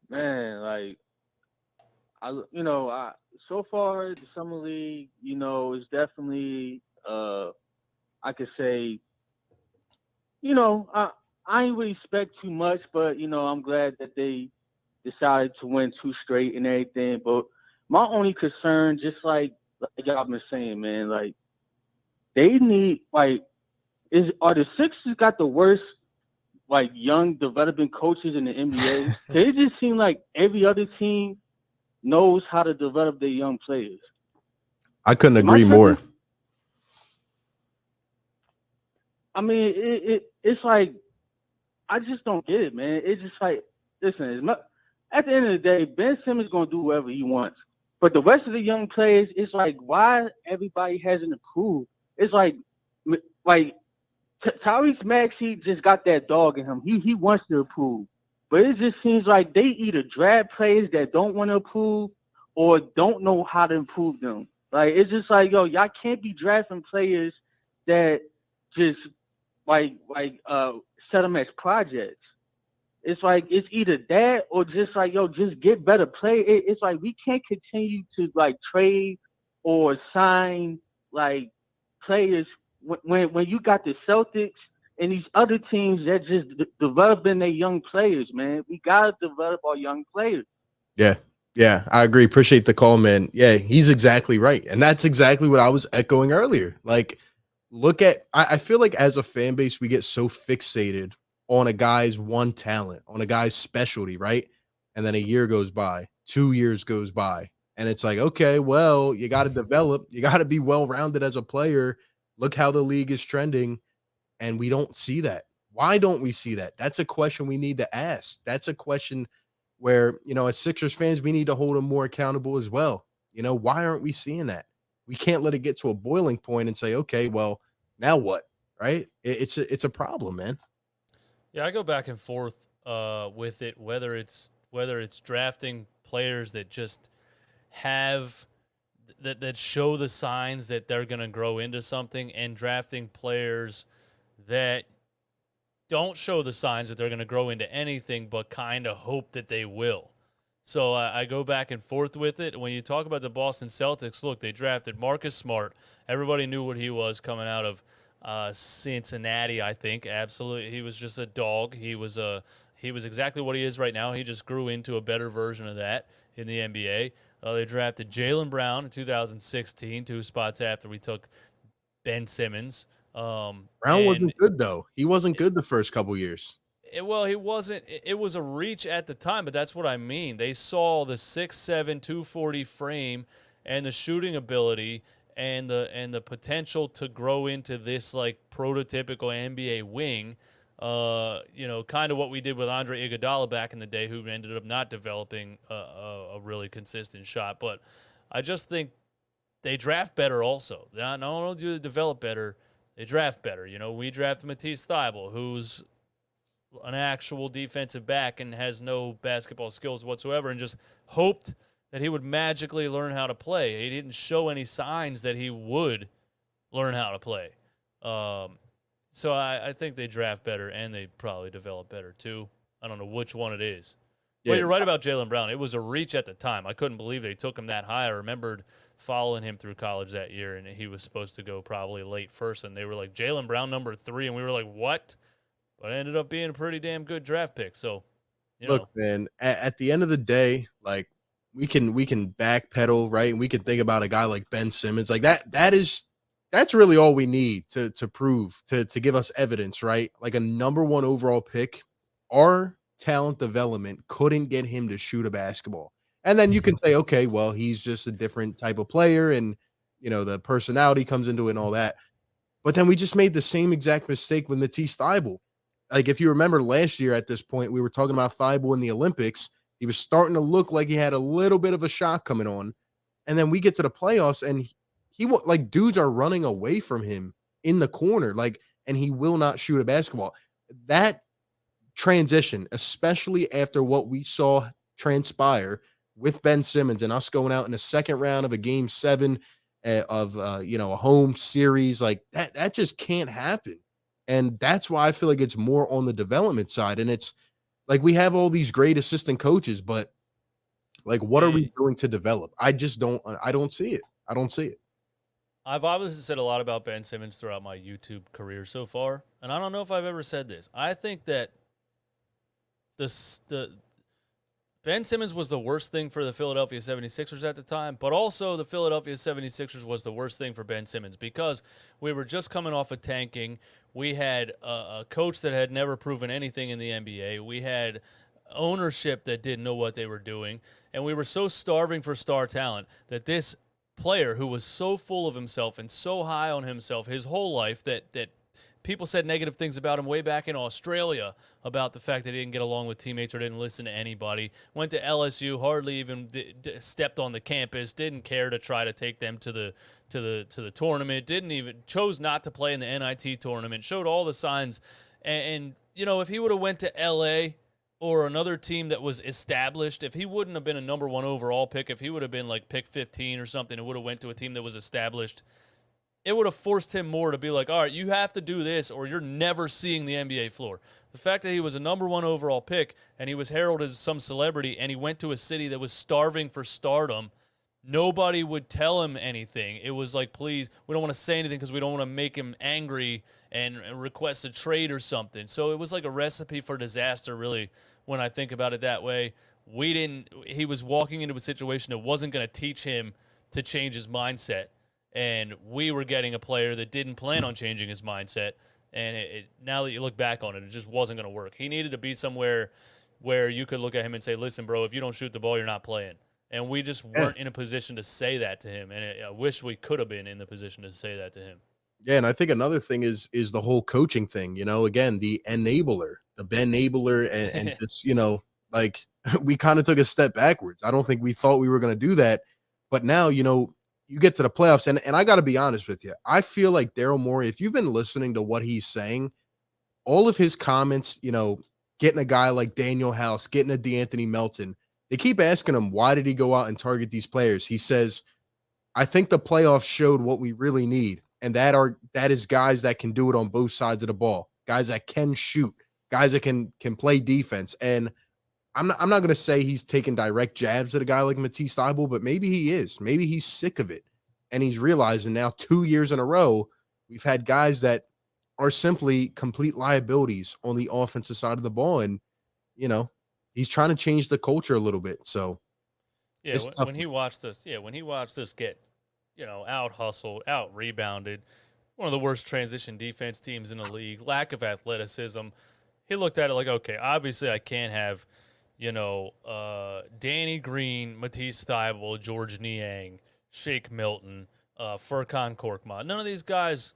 Man, like so far the summer league, is definitely I could say, I ain't really expect too much, but I'm glad that they decided to win 2 straight and everything. But my only concern, just like y'all been saying, man, like they need are the Sixers got the worst young developing coaches in the NBA? It just seems like every other team knows how to develop their young players. I couldn't agree more. I mean, it's like, I just don't get it, man. It's just like, listen, at the end of the day, Ben Simmons going to do whatever he wants. But the rest of the young players, it's like, why everybody hasn't improved? It's like Tyrese Maxey just got that dog in him. He wants to improve. But it just seems like they either draft players that don't want to improve or don't know how to improve them. Like, it's just like, yo, y'all can't be drafting players that just set them as projects. It's like, it's either that or just like, yo, just get better play. It's like, we can't continue to trade or sign players when you got the Celtics and these other teams that just developing their young players, man. We gotta develop our young players. Yeah, I agree. Appreciate the call, man. Yeah, he's exactly right. And that's exactly what I was echoing earlier. Like, I feel like as a fan base, we get so fixated on a guy's one talent, on a guy's specialty, right? And then a year goes by, 2 years goes by, and it's like, okay, well, you got to develop, you got to be well-rounded as a player. Look how the league is trending, and we don't see that. Why don't we see that? That's a question we need to ask. That's a question where, as Sixers fans, we need to hold them more accountable as well. Why aren't we seeing that? We can't let it get to a boiling point and say, okay, well, now what? Right? It's a problem, man. Yeah, I go back and forth with it, whether it's drafting players that just have that show the signs that they're going to grow into something, and drafting players that don't show the signs that they're going to grow into anything, but kind of hope that they will. So I go back and forth with it. When you talk about the Boston Celtics, look, they drafted Marcus Smart. Everybody knew what he was coming out of Cincinnati, I think. Absolutely. He was just a dog. He was exactly what he is right now. He just grew into a better version of that in the NBA. They drafted Jaylen Brown in 2016, 2 spots after we took Ben Simmons. Brown wasn't good, though. He wasn't good the first couple years. He wasn't. It was a reach at the time, but that's what I mean. They saw the 6'7", 240 frame and the shooting ability, and the potential to grow into this like prototypical NBA wing. Kind of what we did with Andre Iguodala back in the day, who ended up not developing a really consistent shot. But I just think they draft better also. Not only do they develop better, they draft better. We drafted Matisse Thybulle, who's an actual defensive back and has no basketball skills whatsoever, and just hoped that he would magically learn how to play. He didn't show any signs that he would learn how to play. So I think they draft better and they probably develop better too. I don't know which one it is. Yeah. But you're right about Jaylen Brown. It was a reach at the time. I couldn't believe they took him that high. I remembered following him through college that year, and he was supposed to go probably late first, and they were like, Jaylen Brown number 3, and we were like, what? But it ended up being a pretty damn good draft pick. So, Look, man, at the end of the day, like we can backpedal, right? And we can think about a guy like Ben Simmons. Like that's really all we need to prove, to give us evidence, right? Like a number 1 overall pick, our talent development couldn't get him to shoot a basketball. And then you can say, okay, well, he's just a different type of player, and the personality comes into it and all that. But then we just made the same exact mistake with Matisse Thybulle. Like, if you remember last year at this point, we were talking about Thybulle in the Olympics. He was starting to look like he had a little bit of a shot coming on. And then we get to the playoffs, and he like dudes are running away from him in the corner, like, and he will not shoot a basketball. That transition, especially after what we saw transpire with Ben Simmons and us going out in the second round of a game 7 of a home series, like that just can't happen. And that's why I feel like it's more on the development side. And it's like we have all these great assistant coaches, but like, what are we doing to develop? I don't see it. I don't see it. I've obviously said a lot about Ben Simmons throughout my YouTube career so far, and I don't know if I've ever said this. I think that the Ben Simmons was the worst thing for the Philadelphia 76ers at the time, but also the Philadelphia 76ers was the worst thing for Ben Simmons because we were just coming off of tanking. We had a coach that had never proven anything in the NBA. We had ownership that didn't know what they were doing, and we were so starving for star talent that this player who was so full of himself and so high on himself his whole life that people said negative things about him way back in Australia about the fact that he didn't get along with teammates or didn't listen to anybody. Went to LSU, hardly even stepped on the campus, didn't care to try to take them to the tournament, chose not to play in the NIT tournament, showed all the signs. And if he would have went to LA or another team that was established, if he wouldn't have been a number 1 overall pick, if he would have been like pick 15 or something, it would have went to a team that was established, it would have forced him more to be like, all right, you have to do this or you're never seeing the NBA floor. The fact that he was a number 1 overall pick and he was heralded as some celebrity and he went to a city that was starving for stardom, nobody would tell him anything. It was like, please, we don't want to say anything because we don't want to make him angry and request a trade or something. So it was like a recipe for disaster, really, when I think about it that way. He was walking into a situation that wasn't going to teach him to change his mindset. And we were getting a player that didn't plan on changing his mindset. And now that you look back on it, it just wasn't going to work. He needed to be somewhere where you could look at him and say, listen, bro, if you don't shoot the ball, you're not playing. And we just weren't in a position to say that to him. And I wish we could have been in the position to say that to him. Yeah, and I think another thing is the whole coaching thing, again, the enabler, the Ben enabler, and just, like we kind of took a step backwards. I don't think we thought we were going to do that. But now, you get to the playoffs, and I got to be honest with you. I feel like Daryl Morey, if you've been listening to what he's saying, all of his comments, getting a guy like Daniel House, getting a DeAnthony Melton, they keep asking him, why did he go out and target these players? He says, I think the playoffs showed what we really need, and that is guys that can do it on both sides of the ball, guys that can shoot, guys that can play defense. And I'm not going to say he's taking direct jabs at a guy like Matisse Thybulle, but maybe he is. Maybe he's sick of it, and he's realizing now 2 years in a row we've had guys that are simply complete liabilities on the offensive side of the ball, and he's trying to change the culture a little bit. So yeah, when he watched us get out hustled, out rebounded, one of the worst transition defense teams in the league, lack of athleticism, he looked at it like, okay, obviously I can't have Danny Green, Matisse Thybulle, George Niang, Shake Milton, Furkan Korkmaz. None of these guys,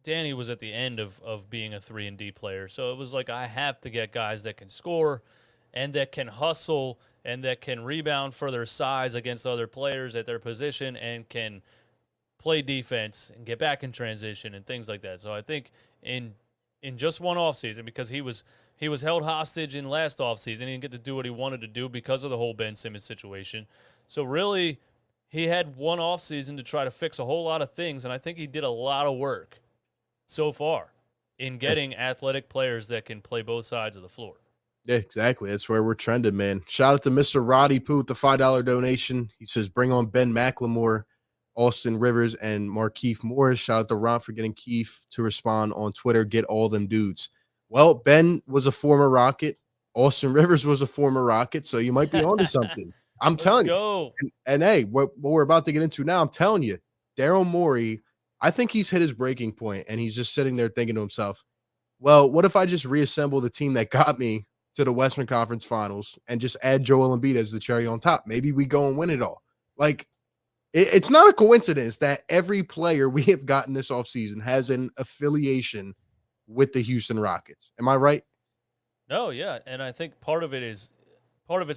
Danny was at the end of being a 3-and-D player. So it was like I have to get guys that can score and that can hustle and that can rebound for their size against other players at their position and can play defense and get back in transition and things like that. So I think in just one offseason, because he was held hostage in last offseason, he didn't get to do what he wanted to do because of the whole Ben Simmons situation. So really, he had one offseason to try to fix a whole lot of things, and I think he did a lot of work so far in getting athletic players that can play both sides of the floor. Yeah, exactly. That's where we're trending, man. Shout out to Mr. Roddy Poo with the $5 donation. He says, bring on Ben McLemore, Austin Rivers, and Markeith Morris. Shout out to Ron for getting Keith to respond on Twitter. Get all them dudes. Well, Ben was a former Rocket. Austin Rivers was a former Rocket, so you might be onto something. I'm telling you. And hey, what we're about to get into now, I'm telling you, Daryl Morey, I think he's hit his breaking point, and he's just sitting there thinking to himself, well, what if I just reassemble the team that got me to the Western Conference Finals and just add Joel Embiid as the cherry on top? Maybe we go and win it all. Like, it's not a coincidence that every player we have gotten this offseason has an affiliation with the Houston Rockets. Am I right? No, yeah. And I think part of it's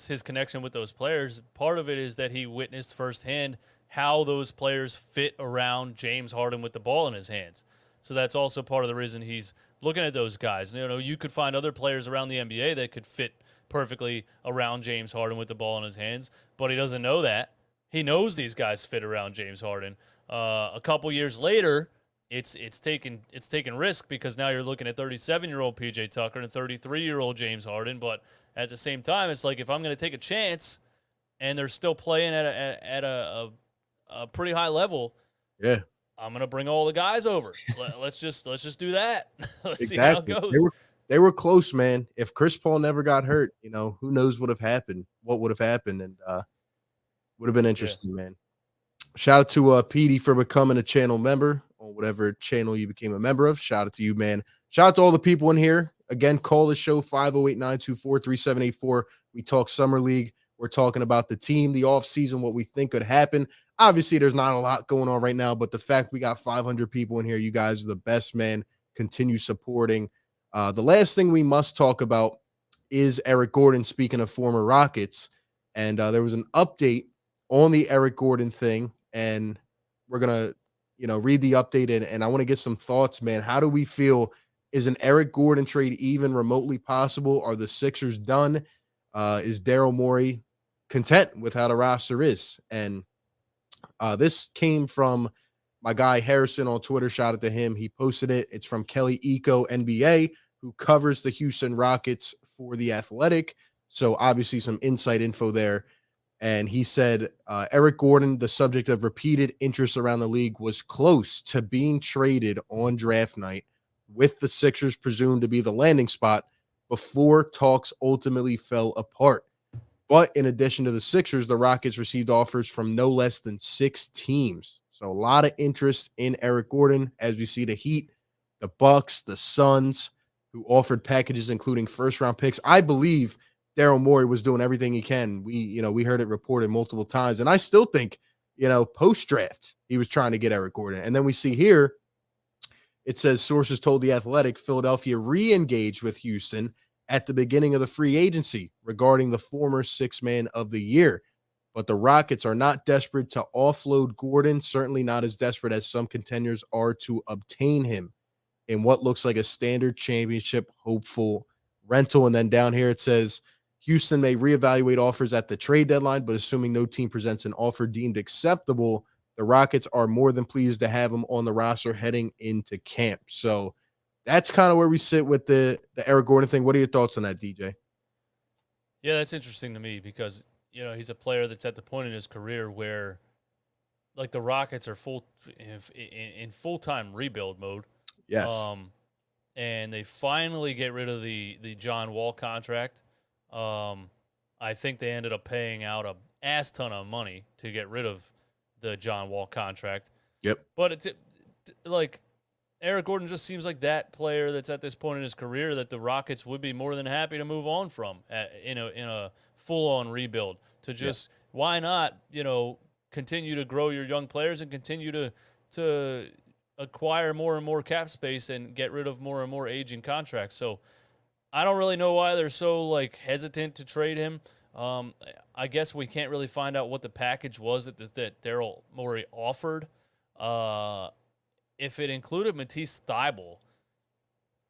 his connection with those players. Part of it is that he witnessed firsthand how those players fit around James Harden with the ball in his hands. So that's also part of the reason he's looking at those guys. You could find other players around the NBA that could fit perfectly around James Harden with the ball in his hands, but he doesn't know that. He knows these guys fit around James Harden. A couple years later, it's taken risk because now you're looking at 37-year-old PJ Tucker and 33-year-old James Harden. But at the same time, it's like if I'm going to take a chance and they're still playing at a pretty high level, yeah, I'm going to bring all the guys over. Let's just do that. Let's see how it goes. They were close, man. If Chris Paul never got hurt, who knows what would have happened, and would have been interesting, man. Shout out to Petey for becoming a channel member on whatever channel you became a member of. Shout out to you, man. Shout out to all the people in here. Again, call the show 508-924-3784. We talk Summer League. We're talking about the team, the offseason, what we think could happen. Obviously, there's not a lot going on right now, but the fact we got 500 people in here, you guys are the best, man. Continue supporting. The last thing we must talk about is Eric Gordon, speaking of former Rockets. And there was an update on the Eric Gordon thing, and we're going to, read the update, and I want to get some thoughts, man. How do we feel? Is an Eric Gordon trade even remotely possible? Are the Sixers done? Is Daryl Morey content with how the roster is? And this came from my guy Harrison on Twitter. Shout out to him. He posted it. It's from Kelly Eco NBA, who covers the Houston Rockets for The Athletic. So obviously some inside info there. And he said, Eric Gordon, the subject of repeated interest around the league, was close to being traded on draft night, with the Sixers presumed to be the landing spot before talks ultimately fell apart. But in addition to the Sixers, the Rockets received offers from no less than 6 teams. So a lot of interest in Eric Gordon, as we see the Heat, the Bucks, the Suns, who offered packages including first-round picks. I believe Daryl Morey was doing everything he can. We heard it reported multiple times. And I still think, post-draft, he was trying to get Eric Gordon. And then we see here, it says sources told The Athletic Philadelphia re-engaged with Houston at the beginning of the free agency regarding the former Sixth Man of the Year. But the Rockets are not desperate to offload Gordon, certainly not as desperate as some contenders are to obtain him in what looks like a standard championship hopeful rental. And then down here it says Houston may reevaluate offers at the trade deadline, but assuming no team presents an offer deemed acceptable, the Rockets are more than pleased to have him on the roster heading into camp. So that's kind of where we sit with the Eric Gordon thing. What are your thoughts on that, DJ? Yeah, that's interesting to me because, he's a player that's at the point in his career where, like, the Rockets are in full-time rebuild mode. Yes. And they finally get rid of the John Wall contract. I think they ended up paying out a ass ton of money to get rid of the John Wall contract. Yep. But it's like Eric Gordon just seems like that player that's at this point in his career that the Rockets would be more than happy to move on from in a full-on rebuild. To just why not, continue to grow your young players and continue to acquire more and more cap space and get rid of more and more aging contracts. So I don't really know why they're so like hesitant to trade him. I guess we can't really find out what the package was that Daryl Morey offered. If it included Matisse Thybulle,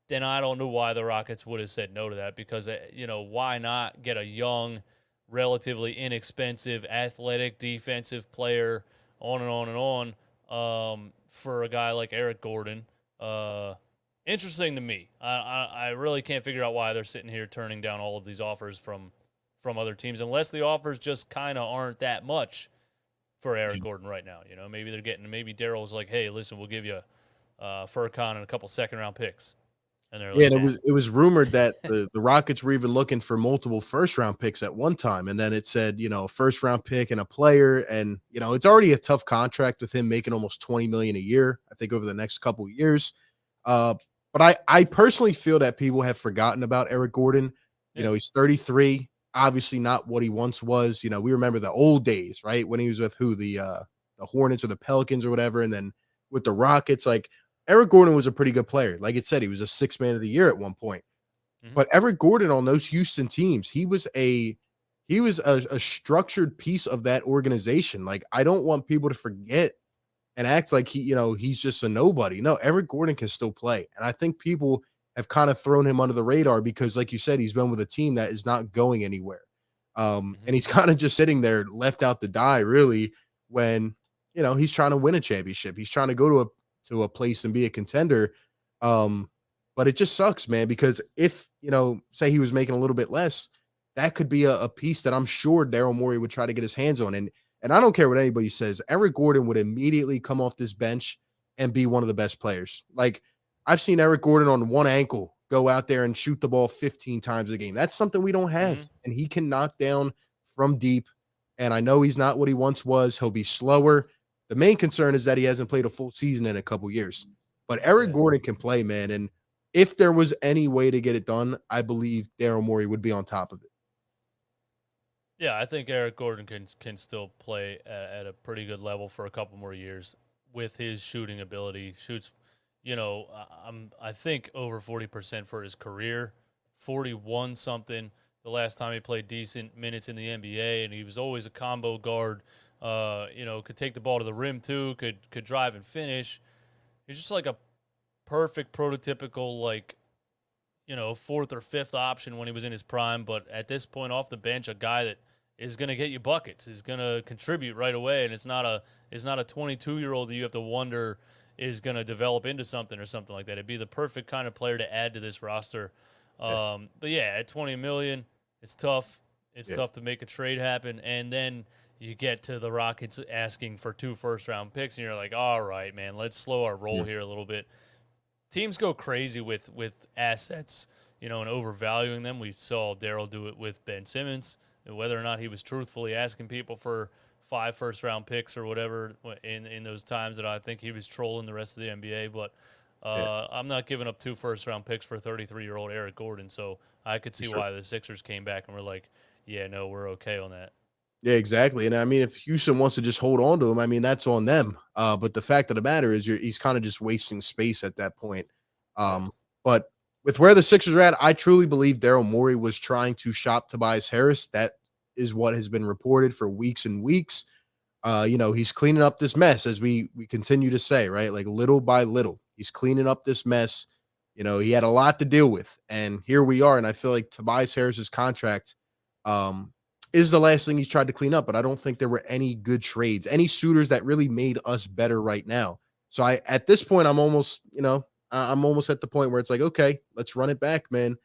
then I don't know why the Rockets would have said no to that, because, why not get a young, relatively inexpensive, athletic, defensive player, on and on and on, for a guy like Eric Gordon. Interesting to me. I really can't figure out why they're sitting here turning down all of these offers from other teams, unless the offers just kind of aren't that much for Eric Gordon right now. Maybe maybe Daryl's like, hey, listen, we'll give you Furkan and a couple second-round picks. And they're like, and it was rumored that the Rockets were even looking for multiple first-round picks at one time, and then it said, a first-round pick and a player, and it's already a tough contract with him making almost $20 million a year, I think, over the next couple of years. But I personally feel that people have forgotten about Eric Gordon. He's 33, obviously not what he once was. We remember the old days, right, when he was with the Hornets or the Pelicans or whatever, and then with the Rockets. Like, Eric Gordon was a pretty good player. Like it said, he was a sixth man of the year at one point. Mm-hmm. But Eric Gordon on those Houston teams, he was a structured piece of that organization. Like, I don't want people to forget and act like he's just a nobody. No, Eric Gordon can still play. And I think people have kind of thrown him under the radar because, like you said, he's been with a team that is not going anywhere. And he's kind of just sitting there left out to die, really, when, he's trying to win a championship. He's trying to go to a place and be a contender. But it just sucks, man, because if, say he was making a little bit less, that could be a piece that I'm sure Daryl Morey would try to get his hands on. And I don't care what anybody says, Eric Gordon would immediately come off this bench and be one of the best players. Like, I've seen Eric Gordon on one ankle go out there and shoot the ball 15 times a game. That's something we don't have. And he can knock down from deep. And I know he's not what he once was. He'll be slower. The main concern is that he hasn't played a full season in a couple years. But Eric Gordon can play, man. And if there was any way to get it done, I believe Daryl Morey would be on top of it. Yeah, I think Eric Gordon can still play at a pretty good level for a couple more years with his shooting ability. Shoots, I think over 40% for his career, 41 something the last time he played decent minutes in the NBA, and he was always a combo guard. Could take the ball to the rim too, could drive and finish. He's just like a perfect prototypical, like, fourth or fifth option when he was in his prime. But at this point off the bench, a guy that is going to get you buckets, is going to contribute right away. And it's not a 22-year-old that you have to wonder is going to develop into something or something like that. It'd be the perfect kind of player to add to this roster. But yeah, at $20 million, it's tough. It's tough to make a trade happen. And then you get to the Rockets asking for 2 first-round picks, and you're like, all right, man, let's slow our roll here a little bit. Teams go crazy with assets, and overvaluing them. We saw Daryl do it with Ben Simmons, and whether or not he was truthfully asking people for 5 first-round picks or whatever in those times that I think he was trolling the rest of the NBA. But I'm not giving up 2 first-round picks for 33-year-old Eric Gordon, so I could see why the Sixers came back and were like, yeah, no, we're okay on that. Yeah, exactly. And I mean, if Houston wants to just hold on to him, I mean, that's on them. But the fact of the matter is he's kind of just wasting space at that point. But with where the Sixers are at, I truly believe Daryl Morey was trying to shop Tobias Harris. That is what has been reported for weeks and weeks. He's cleaning up this mess, as we continue to say, right? Like, little by little, he's cleaning up this mess. He had a lot to deal with, and here we are. And I feel like Tobias Harris's contract, is the last thing he's tried to clean up, but I don't think there were any good trades, any suitors that really made us better right now. So at this point, I'm almost at the point where it's like, okay, let's run it back, man.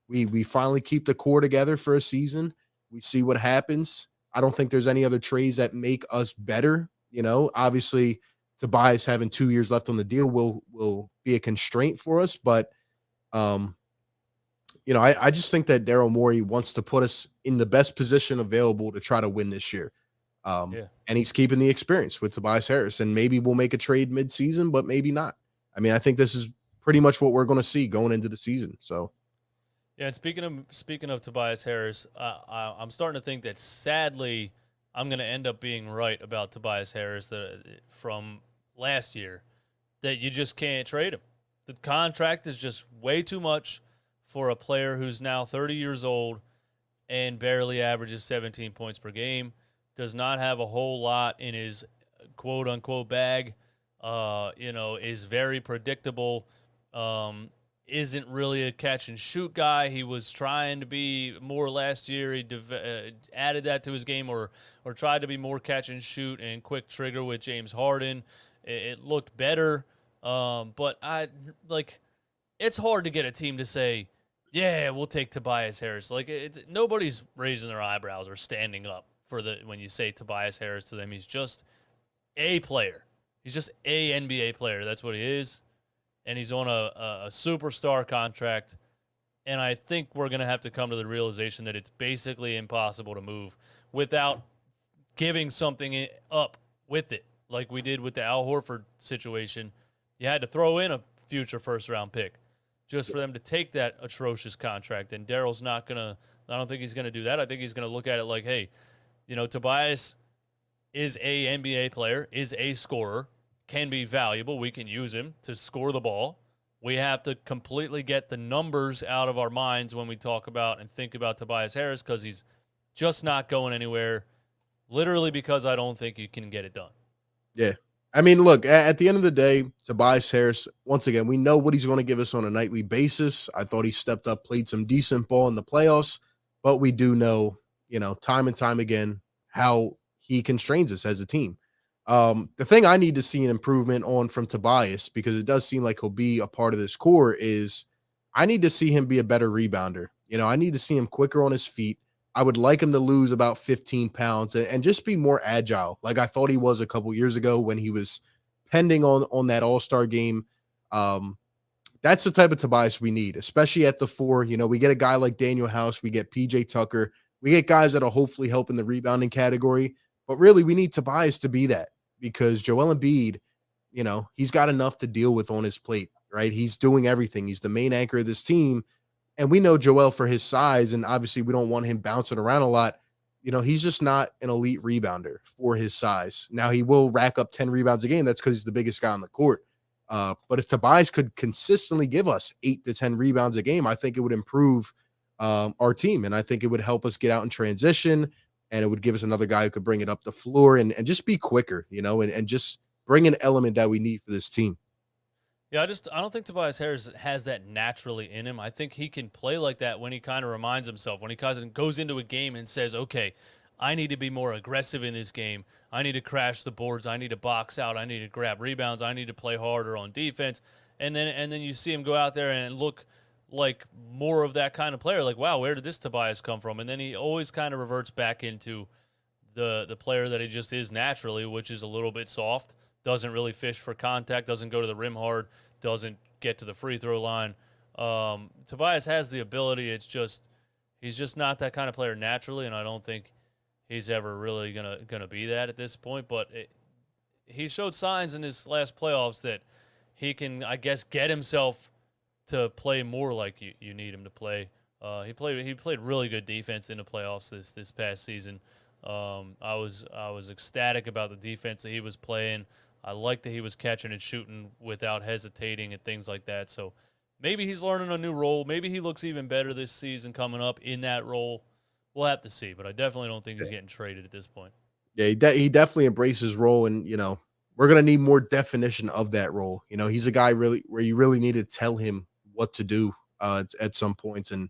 We finally keep the core together for a season. We see what happens. I don't think there's any other trades that make us better. Obviously Tobias having 2 years left on the deal will be a constraint for us, but I just think that Daryl Morey wants to put us in the best position available to try to win this year. And he's keeping the experience with Tobias Harris, and maybe we'll make a trade mid-season, but maybe not. I mean, I think this is pretty much what we're going to see going into the season. So, yeah. And speaking of Tobias Harris, I'm starting to think that, sadly, I'm going to end up being right about Tobias Harris from last year, that you just can't trade him. The contract is just way too much for a player who's now 30 years old and barely averages 17 points per game, does not have a whole lot in his quote-unquote bag, is very predictable, isn't really a catch-and-shoot guy. He was trying to be more last year. He added that to his game or tried to be more catch-and-shoot and quick trigger with James Harden. It looked better, but it's hard to get a team to say, yeah, we'll take Tobias Harris. Nobody's raising their eyebrows or standing up when you say Tobias Harris to them. He's just a player. He's just a NBA player. That's what he is. And he's on a superstar contract. And I think we're going to have to come to the realization that it's basically impossible to move without giving something up with it, like we did with the Al Horford situation. You had to throw in a future first-round pick just for them to take that atrocious contract. And Daryl's not going to – I don't think he's going to do that. I think he's going to look at it like, hey, Tobias is a NBA player, is a scorer, can be valuable. We can use him to score the ball. We have to completely get the numbers out of our minds when we talk about and think about Tobias Harris, because he's just not going anywhere, literally because I don't think you can get it done. Yeah. I mean, look, at the end of the day, Tobias Harris, once again, we know what he's going to give us on a nightly basis. I thought he stepped up, played some decent ball in the playoffs, but we do know, time and time again, how he constrains us as a team. The thing I need to see an improvement on from Tobias, because it does seem like he'll be a part of this core, is I need to see him be a better rebounder. I need to see him quicker on his feet. I would like him to lose about 15 pounds and just be more agile, like I thought he was a couple years ago when he was pending on that All-Star game. That's the type of Tobias we need, especially at the 4. We get a guy like Daniel House, we get PJ Tucker, we get guys that'll hopefully help in the rebounding category, but really we need Tobias to be that, because Joel Embiid, he's got enough to deal with on his plate, right? He's doing everything. He's the main anchor of this team. And we know Joel for his size, and obviously we don't want him bouncing around a lot. He's just not an elite rebounder for his size. Now, he will rack up 10 rebounds a game. That's because he's the biggest guy on the court. But if Tobias could consistently give us 8 to 10 rebounds a game, I think it would improve our team. And I think it would help us get out in transition, and it would give us another guy who could bring it up the floor and just be quicker, and just bring an element that we need for this team. Yeah, I don't think Tobias Harris has that naturally in him. I think he can play like that when he kind of reminds himself, when he kind of goes into a game and says, okay, I need to be more aggressive in this game. I need to crash the boards. I need to box out. I need to grab rebounds. I need to play harder on defense. And then you see him go out there and look like more of that kind of player. Like, wow, where did this Tobias come from? And then he always kind of reverts back into the player that he just is naturally, which is a little bit soft. Doesn't really fish for contact, doesn't go to the rim hard, doesn't get to the free throw line. Tobias has the ability. It's just he's just not that kind of player naturally, and I don't think he's ever really gonna be that at this point. But he showed signs in his last playoffs that he can, I guess, get himself to play more like you need him to play. He played really good defense in the playoffs this past season. I was ecstatic about the defense that he was playing. I liked that he was catching and shooting without hesitating and things like that. So maybe he's learning a new role. Maybe he looks even better this season coming up in that role. We'll have to see, but I definitely don't think he's getting traded at this point. Yeah, he definitely embraced his role, and we're gonna need more definition of that role. He's a guy really where you really need to tell him what to do at some points, and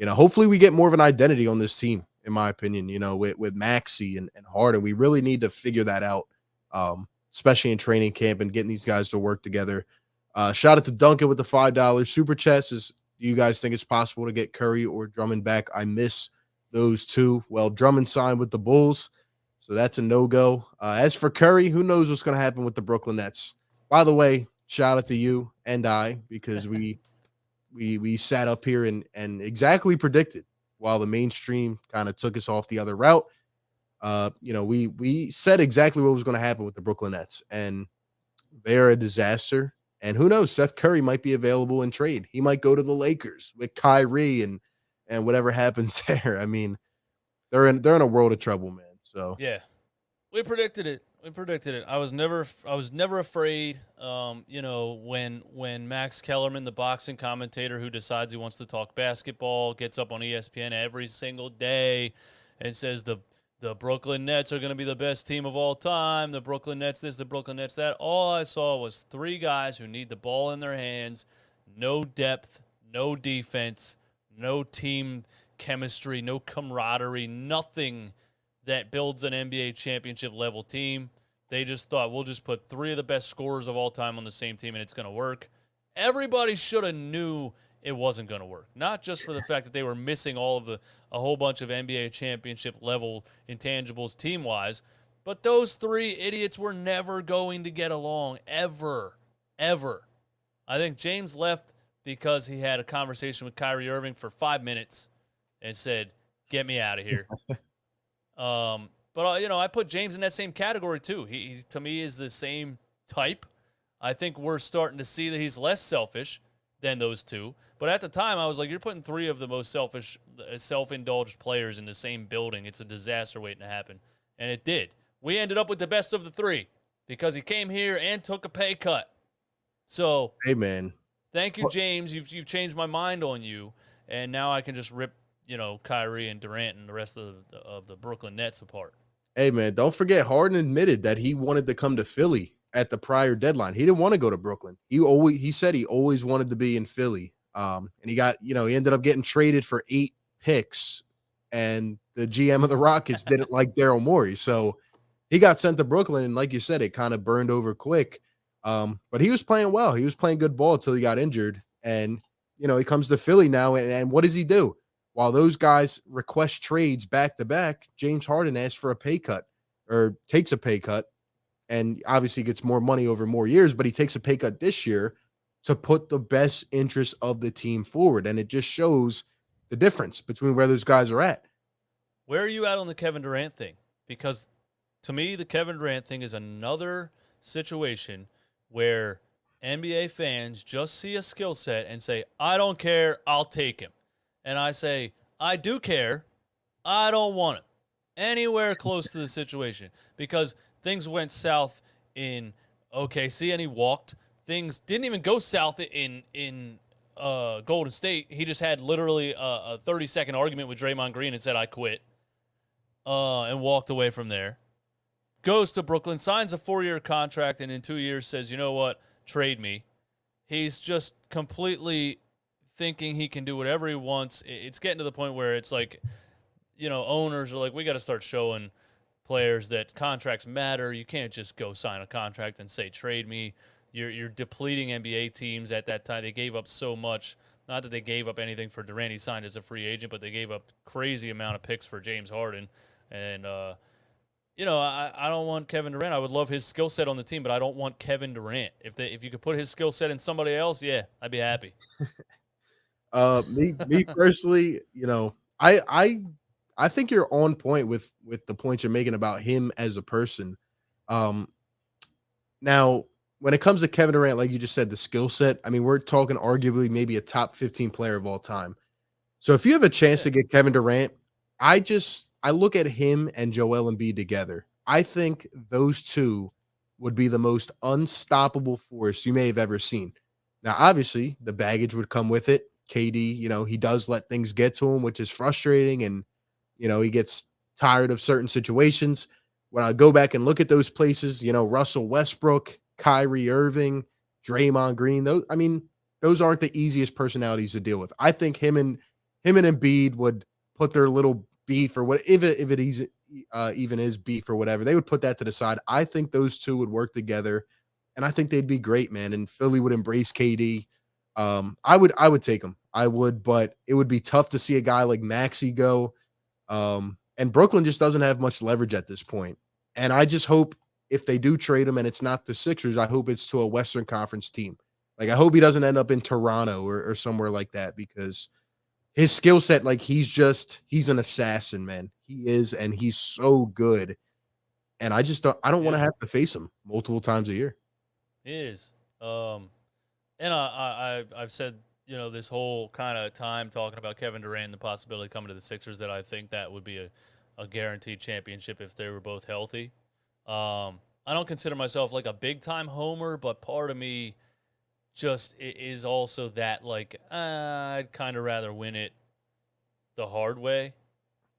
hopefully we get more of an identity on this team. In my opinion, with Maxey and Harden, we really need to figure that out, especially in training camp and getting these guys to work together. Shout out to Duncan with the $5 super chats. Do you guys think it's possible to get Curry or Drummond back? I miss those two. Well, Drummond signed with the Bulls, so that's a no-go. As for Curry, who knows what's going to happen with the Brooklyn Nets? By the way, shout out to you and I, because we sat up here and exactly predicted, while the mainstream kind of took us off the other route. We said exactly what was going to happen with the Brooklyn Nets, and they're a disaster. And who knows, Seth Curry might be available in trade. He might go to the Lakers with Kyrie and whatever happens there. I mean, they're in a world of trouble, man. So Yeah. We predicted it. I was never afraid. When Max Kellerman, the boxing commentator who decides he wants to talk basketball, gets up on ESPN every single day and says the Brooklyn Nets are going to be the best team of all time. The Brooklyn Nets this, the Brooklyn Nets that. All I saw was three guys who need the ball in their hands, no depth, no defense, no team chemistry, no camaraderie, nothing that builds an NBA championship level team. They just thought, we'll just put three of the best scorers of all time on the same team and it's going to work. Everybody should have knew it wasn't going to work. Not just for the fact that they were missing a whole bunch of NBA championship level intangibles team-wise, but those three idiots were never going to get along, ever. I think James left because he had a conversation with Kyrie Irving for 5 minutes and said, get me out of here. I put James in that same category too. He to me is the same type. I think we're starting to see that he's less selfish than those two. But at the time, I was like, you're putting three of the most selfish, self-indulged players in the same building. It's a disaster waiting to happen. And it did. We ended up with the best of the three because he came here and took a pay cut. So, hey, man. Thank you, James. You've changed my mind on you. And now I can just rip Kyrie and Durant and the rest of the Brooklyn Nets apart. Hey, man, don't forget Harden admitted that he wanted to come to Philly at the prior deadline. He didn't want to go to Brooklyn. He said he always wanted to be in Philly. And he got, he ended up getting traded for 8 picks, and the GM of the Rockets didn't like Daryl Morey. So he got sent to Brooklyn, and like you said, it kind of burned over quick. But he was playing well. He was playing good ball until he got injured. And, he comes to Philly now, and what does he do? While those guys request trades back-to-back, James Harden asks for a pay cut or takes a pay cut, and obviously gets more money over more years, but he takes a pay cut this year to put the best interest of the team forward. And it just shows the difference between where those guys are at. Where are you at on the Kevin Durant thing? Because to me, the Kevin Durant thing is another situation where NBA fans just see a skill set and say, I don't care, I'll take him. And I say, I do care, I don't want him anywhere close to the situation because things went south in OKC and he walked. Things didn't even go south in Golden State. He just had literally a 30-second argument with Draymond Green and said, I quit, and walked away from there. Goes to Brooklyn, signs a 4-year contract, and in 2 years says, you know what, trade me. He's just completely thinking he can do whatever he wants. It's getting to the point where it's like, owners are like, we got to start showing players that contracts matter. You can't just go sign a contract and say, trade me. You're depleting NBA teams at that time. They gave up so much. Not that they gave up anything for Durant. He signed as a free agent, but they gave up crazy amount of picks for James Harden. And, I don't want Kevin Durant. I would love his skill set on the team, but I don't want Kevin Durant. If you could put his skill set in somebody else, yeah, I'd be happy. Me personally, I think you're on point with the points you're making about him as a person. Now, when it comes to Kevin Durant, like you just said, the skill set, I mean, we're talking arguably maybe a top 15 player of all time. So if you have a chance to get Kevin Durant, I look at him and Joel Embiid together. I think those two would be the most unstoppable force you may have ever seen. Now, obviously, the baggage would come with it. KD, he does let things get to him, which is frustrating. And, he gets tired of certain situations. When I go back and look at those places, Russell Westbrook, Kyrie Irving, Draymond Green, those aren't the easiest personalities to deal with. I think him and Embiid would put their little beef or what, if it even is beef or whatever, they would put that to the side. I think those two would work together, and I think they'd be great, man. And Philly would embrace KD. I would take him. I would, but it would be tough to see a guy like Maxey go. And Brooklyn just doesn't have much leverage at this point. And I just hope if they do trade him and it's not the Sixers, I hope it's to a Western Conference team. Like, I hope he doesn't end up in Toronto or somewhere like that, because his skill set, like, he's an assassin, man. He is, and he's so good. And I don't want to have to face him multiple times a year. He is. And I've said, this whole kind of time talking about Kevin Durant and the possibility of coming to the Sixers, that I think that would be a guaranteed championship if they were both healthy. I don't consider myself like a big time homer, but part of me just is also that like I'd kind of rather win it the hard way.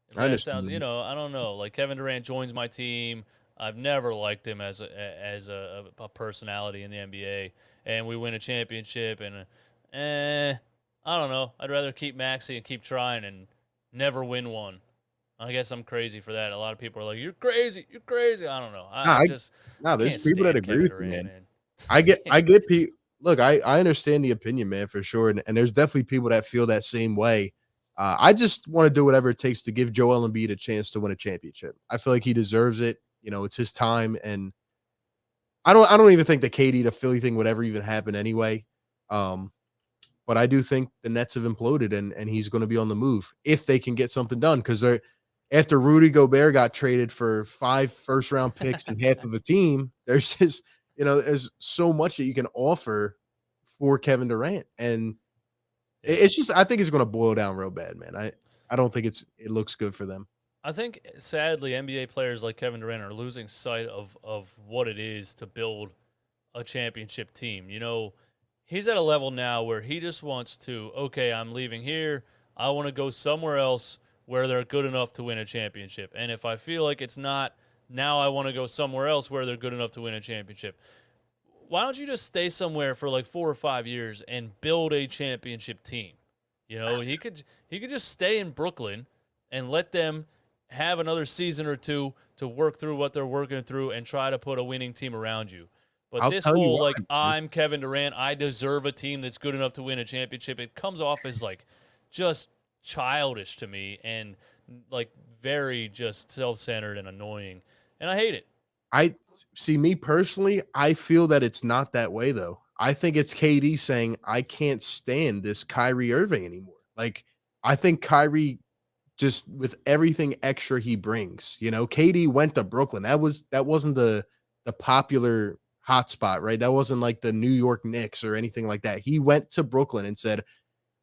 If I that understand. sounds, I don't know. Like Kevin Durant joins my team. I've never liked him as a personality in the NBA, and we win a championship, and I don't know. I'd rather keep Maxey and keep trying and never win one. I guess I'm crazy for that. A lot of people are like, "You're crazy. You're crazy." I don't know. Nah, I just there's can't people that stand agree Kevin with you, Durant, man. man. I get people. Look, I understand the opinion, man, for sure, and there's definitely people that feel that same way. I just want to do whatever it takes to give Joel Embiid a chance to win a championship. I feel like he deserves it. It's his time, and I don't even think the KD to Philly thing would ever even happen anyway. But I do think the Nets have imploded, and he's going to be on the move if they can get something done. Because after Rudy Gobert got traded for 5 first-round picks and half of a team, there's just there's so much that you can offer for Kevin Durant, and it's just I think it's going to boil down real bad, man. I don't think it looks good for them. I think sadly NBA players like Kevin Durant are losing sight of what it is to build a championship team. He's at a level now where he just wants to, okay, I'm leaving here. I want to go somewhere else where they're good enough to win a championship. And if I feel like it's not, now I want to go somewhere else where they're good enough to win a championship. Why don't you just stay somewhere for like 4 or 5 years and build a championship team? He could just stay in Brooklyn and let them have another season or two to work through what they're working through and try to put a winning team around you. But I'll this tell you whole, why, like, man. I'm Kevin Durant, I deserve a team that's good enough to win a championship, it comes off as, like, just childish to me and, like, very just self-centered and annoying. And I hate it. I see me personally, I feel that it's not that way though. I think it's KD saying, I can't stand this Kyrie Irving anymore. Like, I think Kyrie just with everything extra he brings, KD went to Brooklyn. That wasn't the popular hotspot, right? That wasn't like the New York Knicks or anything like that. He went to Brooklyn and said,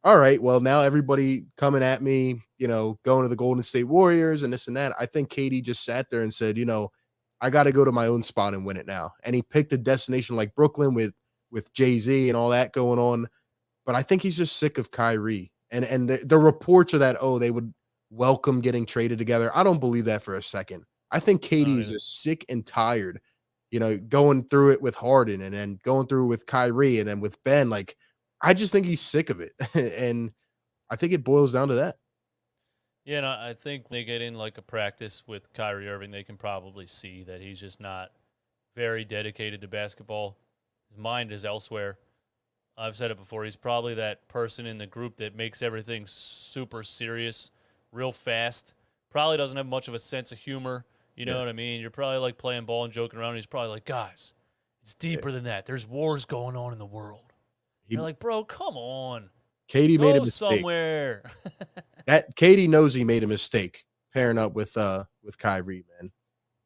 all right, well, now everybody coming at me, going to the Golden State Warriors and this and that. I think KD just sat there and said, I got to go to my own spot and win it now. And he picked a destination like Brooklyn with Jay-Z and all that going on. But I think he's just sick of Kyrie. And the reports are that, they would welcome getting traded together. I don't believe that for a second. I think KD is just sick and tired, going through it with Harden and then going through it with Kyrie and then with Ben. Like, I just think he's sick of it. And I think it boils down to that. Yeah, and I think they get in like a practice with Kyrie Irving, they can probably see that he's just not very dedicated to basketball. His mind is elsewhere. I've said it before. He's probably that person in the group that makes everything super serious real fast. Probably doesn't have much of a sense of humor. You know what I mean? You're probably like playing ball and joking around. And he's probably like, guys, it's deeper than that. There's wars going on in the world. You're like, bro, come on. KD made a Go mistake. somewhere. That KD knows he made a mistake pairing up with Kyrie, man.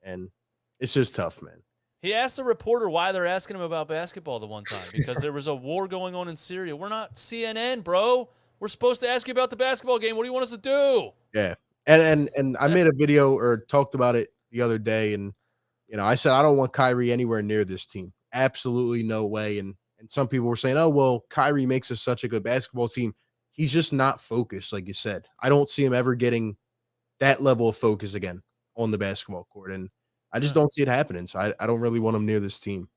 And it's just tough, man. He asked the reporter why they're asking him about basketball the one time, because there was a war going on in Syria. We're not CNN, bro. We're supposed to ask you about the basketball game. What do you want us to do? Yeah. And I made a video or talked about it the other day, and I said I don't want Kyrie anywhere near this team. Absolutely no way. And some people were saying, oh, well, Kyrie makes us such a good basketball team. He's just not focused, like you said. I don't see him ever getting that level of focus again on the basketball court. And I just don't see it happening. So I don't really want him near this team.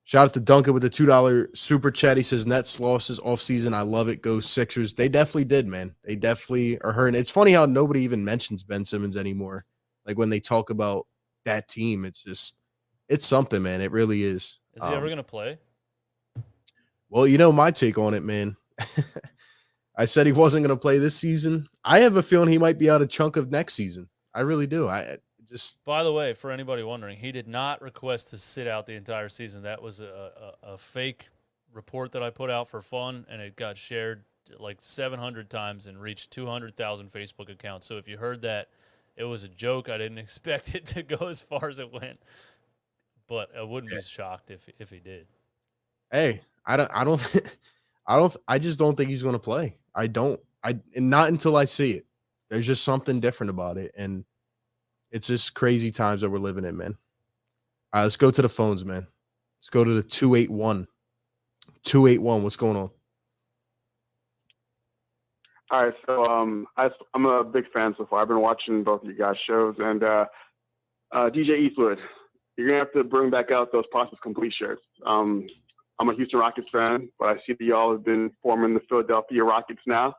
Shout out to Duncan with the $2 super chat. He says, Nets losses off season. I love it. Go Sixers. They definitely did, man. They definitely are hurting. It's funny how nobody even mentions Ben Simmons anymore. Like when they talk about that team, it's something, man. It really is. Is he ever going to play? Well, my take on it, man. I said he wasn't going to play this season. I have a feeling he might be out a chunk of next season. I really do. By the way, for anybody wondering, he did not request to sit out the entire season. That was a fake report that I put out for fun, and it got shared like 700 times and reached 200,000 Facebook accounts. So if you heard that, it was a joke. I didn't expect it to go as far as it went, but I wouldn't be shocked if he did. Hey, I just don't think he's going to play. Not until I see it. There's just something different about it, and it's just crazy times that we're living in, man. All right, let's go to the phones, man. Let's go to the 281. 281, what's going on? All right, so I'm a big fan so far. I've been watching both of you guys' shows, and DJ Eastwood, you're gonna have to bring back out those process complete shirts. I'm a Houston Rockets fan, but I see that y'all have been forming the Philadelphia Rockets now,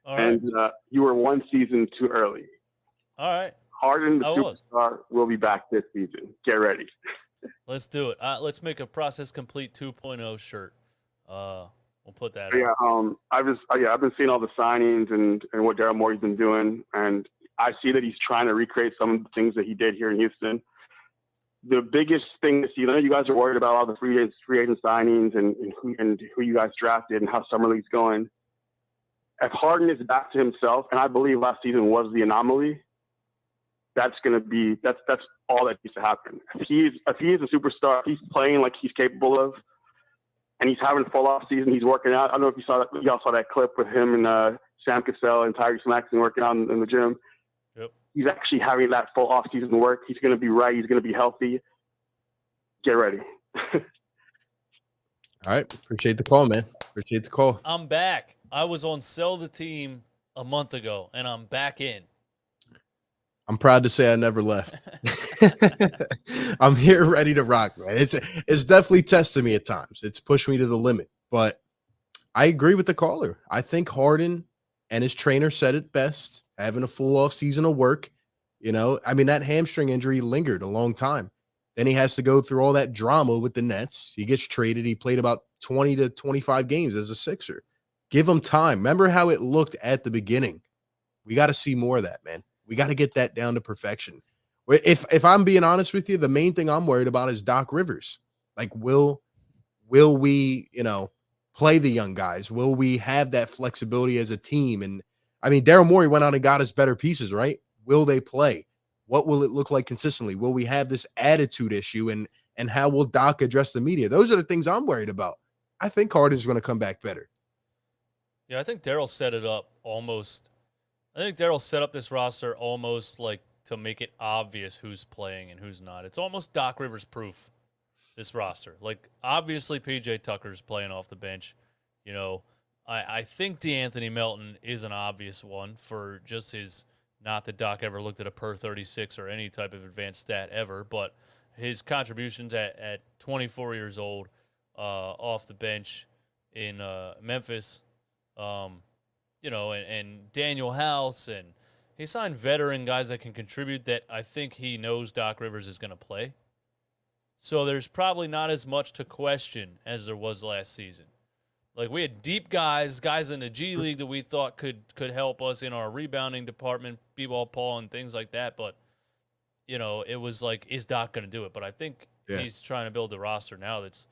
and you were one season too early. All right. Harden, the superstar, will be back this season. Get ready. Let's do it. Let's make a process complete 2.0 shirt. We'll put that. Yeah, I've been seeing all the signings and what Daryl Morey's been doing, and I see that he's trying to recreate some of the things that he did here in Houston. The biggest thing to see, I know you guys are worried about all the free agent signings and who you guys drafted and how Summer League's going. If Harden is back to himself, and I believe last season was the anomaly, that's all that needs to happen. If he is a superstar, if he's playing like he's capable of, and he's having a full off season, he's working out. I don't know if y'all saw that clip with him and Sam Cassell and Tyrese Maxey working out in the gym. Yep. He's actually having that full off season work. He's going to be right. He's going to be healthy. Get ready. All right. Appreciate the call, man. Appreciate the call. I'm back. I was on Sell the Team a month ago, and I'm back in. I'm proud to say I never left. I'm here ready to rock, man. It's definitely tested me at times. It's pushed me to the limit. But I agree with the caller. I think Harden and his trainer said it best, having a full off season of work. You know, I mean, that hamstring injury lingered a long time. Then he has to go through all that drama with the Nets. He gets traded. He played about 20 to 25 games as a Sixer. Give him time. Remember how it looked at the beginning. We got to see more of that, man. We got to get that down to perfection. If I'm being honest with you, the main thing I'm worried about is Doc Rivers. Like, will we, play the young guys? Will we have that flexibility as a team? And I mean, Daryl Morey went out and got us better pieces, right? Will they play? What will it look like consistently? Will we have this attitude issue? And how will Doc address the media? Those are the things I'm worried about. I think Harden's going to come back better. Yeah, I think Daryl set it up almost. I think Daryl set up this roster almost like to make it obvious who's playing and who's not. It's almost Doc Rivers proof, this roster. Like, obviously PJ Tucker's playing off the bench. I think DeAnthony Melton is an obvious one for just his, not that Doc ever looked at a per 36 or any type of advanced stat ever, but his contributions at 24 years old off the bench in Memphis, and Daniel House, and he signed veteran guys that can contribute that I think he knows Doc Rivers is going to play. So there's probably not as much to question as there was last season. Like, we had deep guys in the G League that we thought could help us in our rebounding department, B-ball Paul and things like that. But, it was like, is Doc going to do it? But I think he's trying to build a roster now that's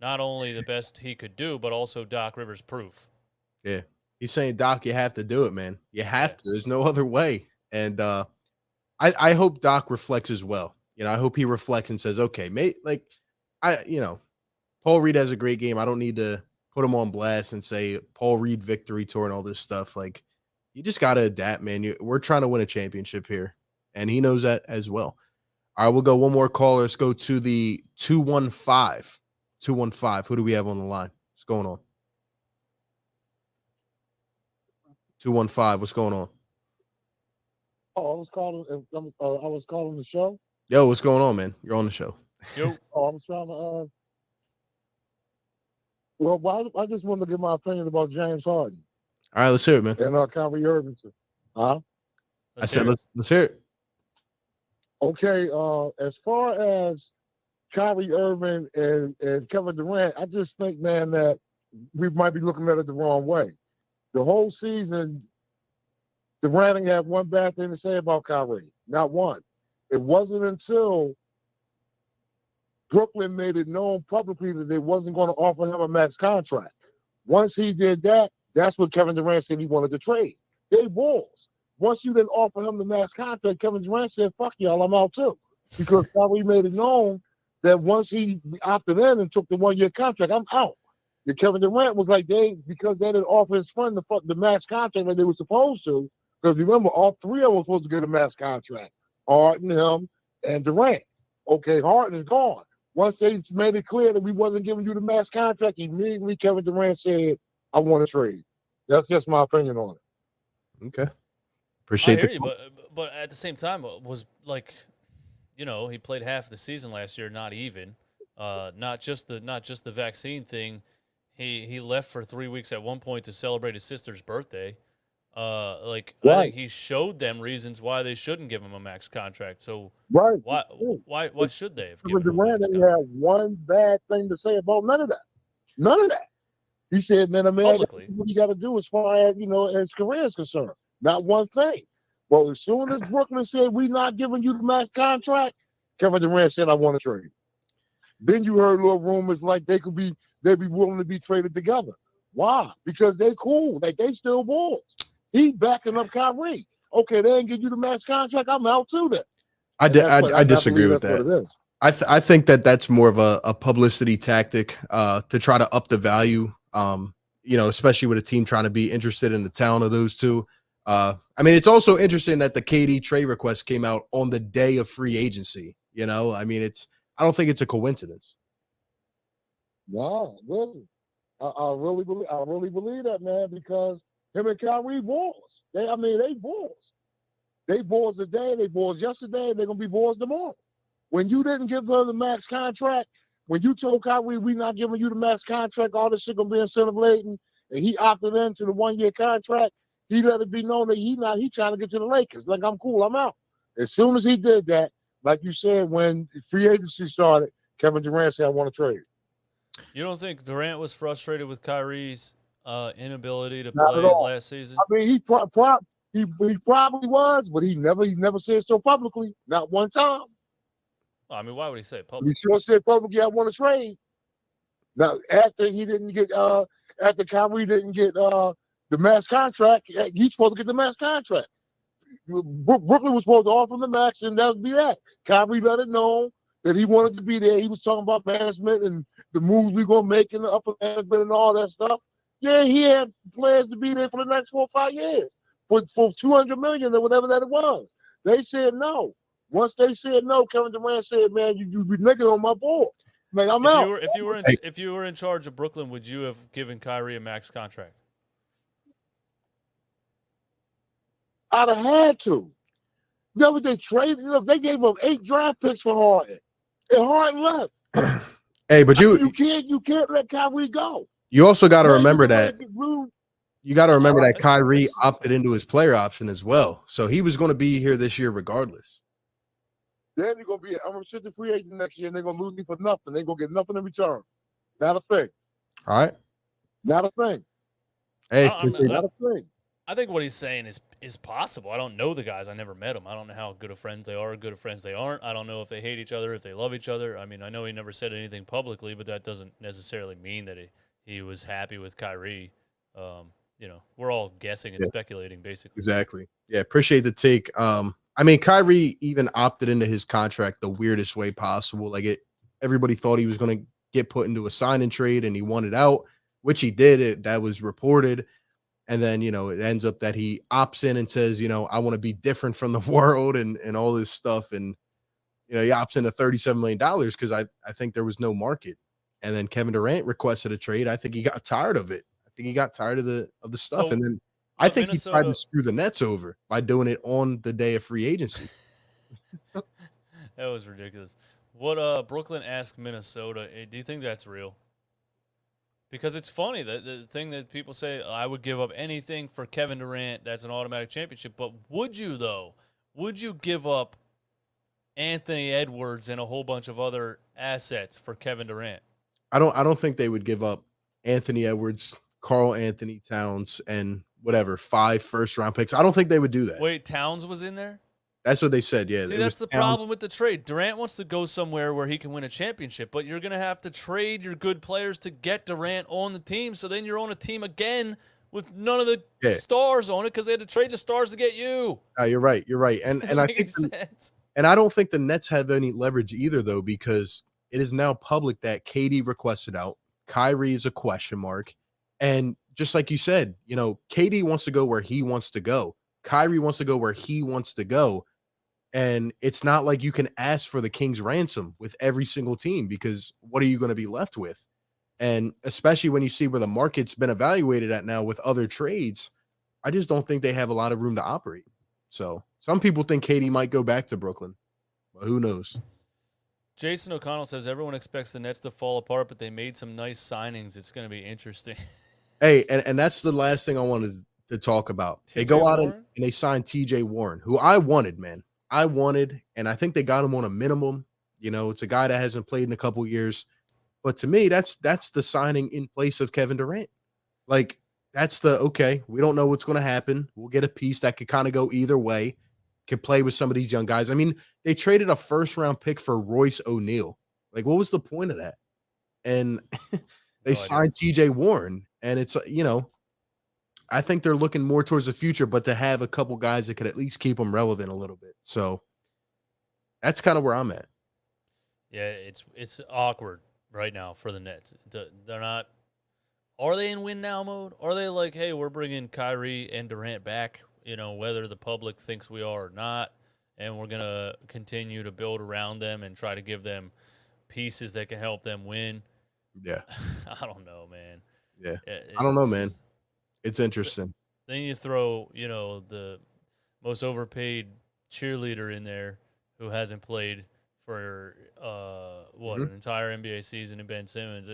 not only the best he could do, but also Doc Rivers proof. Yeah. He's saying, Doc, you have to do it, man. You have to. There's no other way. And I hope Doc reflects as well. I hope he reflects and says, okay, mate, Paul Reed has a great game. I don't need to put him on blast and say Paul Reed victory tour and all this stuff. Like, you just got to adapt, man. We're trying to win a championship here, and he knows that as well. All right, we'll go one more caller. Let's go to the 215. 215. Who do we have on the line? What's going on? 215. What's going on? Oh, I was calling the show. Yo, what's going on, man? You're on the show. Yo. Oh, I was trying to. Well, I just wanted to give my opinion about James Harden. All right, let's hear it, man. And Kyrie Irving. Huh? Let's hear it. Okay. As far as Kyrie Irving and Kevin Durant, I just think, man, that we might be looking at it the wrong way. The whole season, Durant didn't have one bad thing to say about Kyrie. Not one. It wasn't until Brooklyn made it known publicly that they wasn't going to offer him a max contract. Once he did that, that's what Kevin Durant said he wanted to trade. They Bulls. Once you didn't offer him the max contract, Kevin Durant said, fuck y'all, I'm out too. Because Kyrie made it known that once he opted in and took the 1-year contract, I'm out. And Kevin Durant was like, because they didn't offer his friend the max contract like they were supposed to, Because remember, all three of them were supposed to get a max contract. Harden, him, and Durant. Okay, Harden is gone. Once they made it clear that we wasn't giving you the max contract, immediately Kevin Durant said, I want to trade. That's just my opinion on it. Okay. I Appreciate hear the you, but at the same time, it was like, he played half the season last year, not even. Not just the vaccine thing. He left for 3 weeks at one point to celebrate his sister's birthday. I think he showed them reasons why they shouldn't give him a max contract. So Right. why should they have Kevin given him a Durant max didn't contract? have one bad thing to say about none of that. None of that. He said, man, Publicly. what you got to do as far as, his career is concerned. Not one thing. Well, as soon as Brooklyn said, we're not giving you the max contract, Kevin Durant said, I want to trade. Then you heard little rumors like they'd be willing to be traded together. Why? Because they cool. Like, they still Bulls. He's backing up Kyrie. Okay, they didn't give you the max contract. I'm out too then. I disagree with that's that. what it is. I think that's more of a publicity tactic to try to up the value, especially with a team trying to be interested in the talent of those two. It's also interesting that the KD trade request came out on the day of free agency. I don't think it's a coincidence. No, really. I really believe that, man, because him and Kyrie Bulls. They Bulls. They Bulls today, they Bulls yesterday, and they're going to be Bulls tomorrow. When you didn't give them the max contract, when you told Kyrie, we're not giving you the max contract, all this shit going to be incentive laden, and he opted into the 1 year contract, he let it be known that he trying to get to the Lakers. Like, I'm cool, I'm out. As soon as he did that, like you said, when free agency started, Kevin Durant said, I want to trade. You don't think Durant was frustrated with Kyrie's inability to Not play at all. last season? He probably was, but he never said so publicly. Not one time. Why would he say it He publicly? sure said publicly, I want to trade. Now, after he didn't get, after Kyrie didn't get the max contract, he's supposed to get the max contract. Brooklyn was supposed to offer him the max, and that would be that. Kyrie let it know that he wanted to be there. He was talking about management and the moves we're going to make in the upper management and all that stuff. Yeah, he had plans to be there for the next 4 or 5 years for $200 million or whatever that it was. They said no. Once they said no, Kevin Durant said, "Man, you nigga on my board. Man, I'm out." If you were in charge of Brooklyn, would you have given Kyrie a max contract? I'd have had to. Never they traded. They gave up 8 draft picks for Harden, and Harden left. Hey, but you can't let Kyrie go. You also got to remember that. You got to remember that Kyrie opted into his player option as well, so he was going to be here this year regardless. Then they're going to be an unrestricted free agent next year, and they're going to lose me for nothing. They're going to get nothing in return. Not a thing. All right. Not a thing. Hey, not a thing. I think what he's saying is possible. I don't know the guys. I never met them. I don't know how good of friends they are, good of friends they aren't. I don't know if they hate each other, if they love each other. I know he never said anything publicly, but that doesn't necessarily mean that he was happy with Kyrie. We're all guessing and speculating, basically. Exactly. Yeah, appreciate the take. Kyrie even opted into his contract the weirdest way possible. Everybody thought he was going to get put into a sign and trade, and he wanted out, which he did. That was reported. And then, it ends up that he opts in and says, I want to be different from the world and all this stuff. And, he opts into $37 million because I think there was no market. And then Kevin Durant requested a trade. I think he got tired of it. I think he got tired of the stuff. So, and then I think he tried to screw the Nets over by doing it on the day of free agency. That was ridiculous. What Brooklyn asked Minnesota, do you think that's real? Because it's funny, the thing that people say, I would give up anything for Kevin Durant, that's an automatic championship. But would you, though? Would you give up Anthony Edwards and a whole bunch of other assets for Kevin Durant? I don't think they would give up Anthony Edwards, Karl Anthony Towns, and 5 first-round picks. I don't think they would do that. Wait, Towns was in there? That's what they said, yeah. See, that's the problem with the trade. Durant wants to go somewhere where he can win a championship, but you're going to have to trade your good players to get Durant on the team, so then you're on a team again with none of the stars on it because they had to trade the stars to get you. You're right. And I think and I don't think the Nets have any leverage either, though, because it is now public that KD requested out. Kyrie is a question mark. And just like you said, KD wants to go where he wants to go. Kyrie wants to go where he wants to go. And it's not like you can ask for the king's ransom with every single team, because what are you going to be left with? And especially when you see where the market's been evaluated at now with other trades, I just don't think they have a lot of room to operate. So some people think KD might go back to Brooklyn, but who knows? Jason O'Connell says everyone expects the Nets to fall apart, but they made some nice signings. It's going to be interesting. Hey, and that's the last thing I wanted to talk about. They go out and they sign TJ Warren, who I wanted, man. I wanted, and I think they got him on a minimum. You know, it's a guy that hasn't played in a couple years. But to me, that's the signing in place of Kevin Durant. Like, that's the, okay, we don't know what's going to happen. We'll get a piece that could kind of go either way, could play with some of these young guys. I mean, they traded a first-round pick for Royce O'Neal. Like, what was the point of that? And they signed TJ Warren, and it's, you know, I think they're looking more towards the future, but to have a couple guys that could at least keep them relevant a little bit. So that's kind of where I'm at. Yeah, it's awkward right now for the Nets. They're not. Are they in win now mode? Are they like, hey, we're bringing Kyrie and Durant back, you know, whether the public thinks we are or not, and we're going to continue to build around them and try to give them pieces that can help them win? Yeah. I don't know, man. Yeah. I don't know, man. It's interesting. Then you throw, you know, the most overpaid cheerleader in there who hasn't played for, an entire NBA season in Ben Simmons.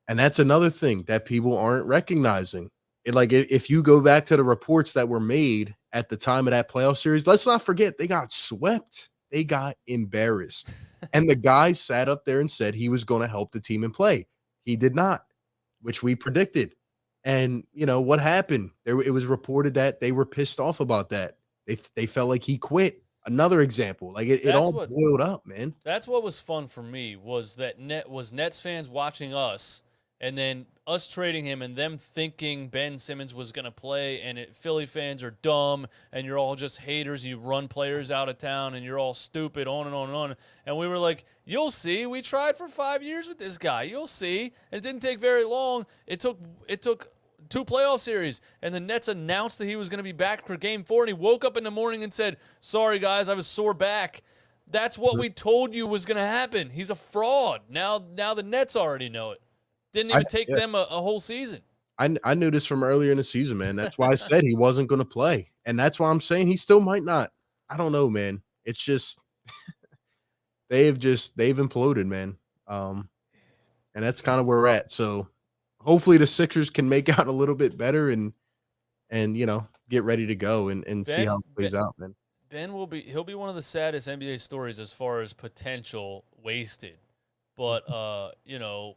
And that's another thing that people aren't recognizing. If you go back to the reports that were made at the time of that playoff series, let's not forget they got swept. They got embarrassed. And the guy sat up there and said he was going to help the team and play. He did not, which we predicted. And, you know, what happened? It was reported that they were pissed off about that. They felt like he quit. Another example. Like, it all boiled up, man. That's what was fun for me, was that Nets fans watching us, and then us trading him and them thinking Ben Simmons was going to play, and Philly fans are dumb, and you're all just haters. You run players out of town, and you're all stupid, on and on and on. And we were like, you'll see. We tried for 5 years with this guy. You'll see. And it didn't take very long. It took 2 playoff series, and the Nets announced that he was going to be back for Game 4, and he woke up in the morning and said, sorry, guys, I have a sore back. That's what we told you was going to happen. He's a fraud. Now the Nets already know it. Didn't even take them a whole season. I knew this from earlier in the season, man. That's why I said he wasn't going to play. And that's why I'm saying he still might not. I don't know, man. It's just they've imploded, man. And that's kind of where we're at. So hopefully the Sixers can make out a little bit better and you know, get ready to go and see how it plays out, man. Ben he'll be one of the saddest NBA stories as far as potential wasted. But, you know,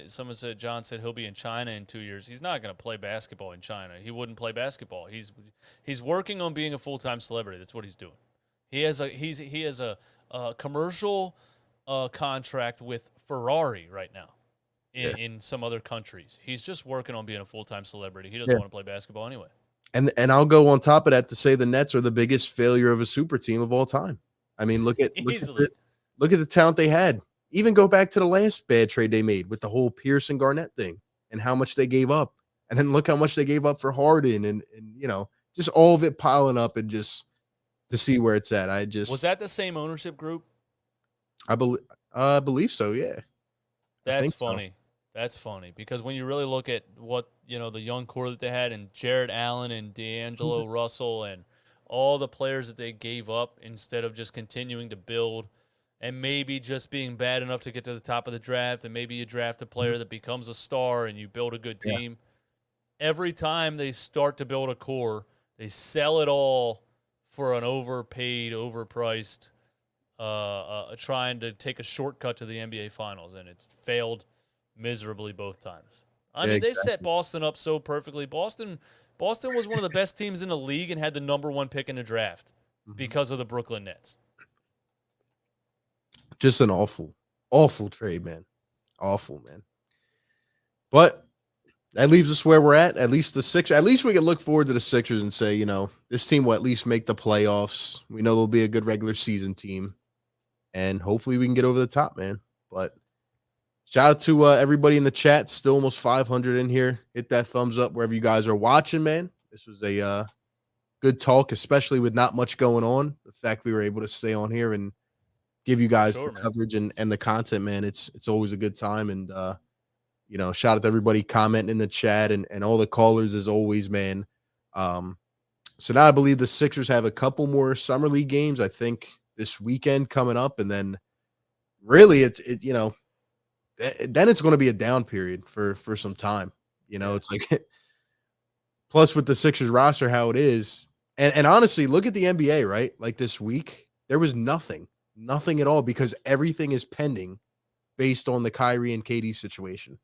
someone said, John said he'll be in China in 2 years. He's not going to play basketball in China. He wouldn't play basketball. He's working on being a full-time celebrity. That's what he's doing. He has a commercial contract with Ferrari right now in some other countries. He's just working on being a full-time celebrity. He doesn't want to play basketball anyway. And I'll go on top of that to say the Nets are the biggest failure of a super team of all time. I mean, look at the talent they had. Even go back to the last bad trade they made with the whole Pierce and Garnett thing and how much they gave up. And then look how much they gave up for Harden and you know, just all of it piling up and just to see where it's at. Was that the same ownership group? I believe so, yeah. That's funny. So. That's funny because when you really look at what, you know, the young core that they had and Jared Allen and D'Angelo Russell and all the players that they gave up instead of just continuing to build and maybe just being bad enough to get to the top of the draft, and maybe you draft a player that becomes a star and you build a good team. Yeah. Every time they start to build a core, they sell it all for an overpaid, overpriced, trying to take a shortcut to the NBA Finals, and it's failed miserably both times. I mean, they set Boston up so perfectly. Boston was one of the best teams in the league and had the number 1 pick in the draft because of the Brooklyn Nets. Just an awful, awful trade, man. Awful, man. But that leaves us where we're at. At least we can look forward to the Sixers and say, you know, this team will at least make the playoffs. We know they'll be a good regular season team. And hopefully we can get over the top, man. But shout out to everybody in the chat. Still almost 500 in here. Hit that thumbs up wherever you guys are watching, man. This was a good talk, especially with not much going on. The fact we were able to stay on here and give you guys Sure, the man. coverage and the content, man. It's always a good time. And shout out to everybody commenting in the chat and all the callers as always, man. So now I believe the Sixers have a couple more summer league games, I think, this weekend coming up, and then really then it's going to be a down period for some time. It's like plus with the Sixers roster how it is, and honestly, look at the NBA, right? Like this week, there was nothing at all because everything is pending based on the Kyrie and KD situation.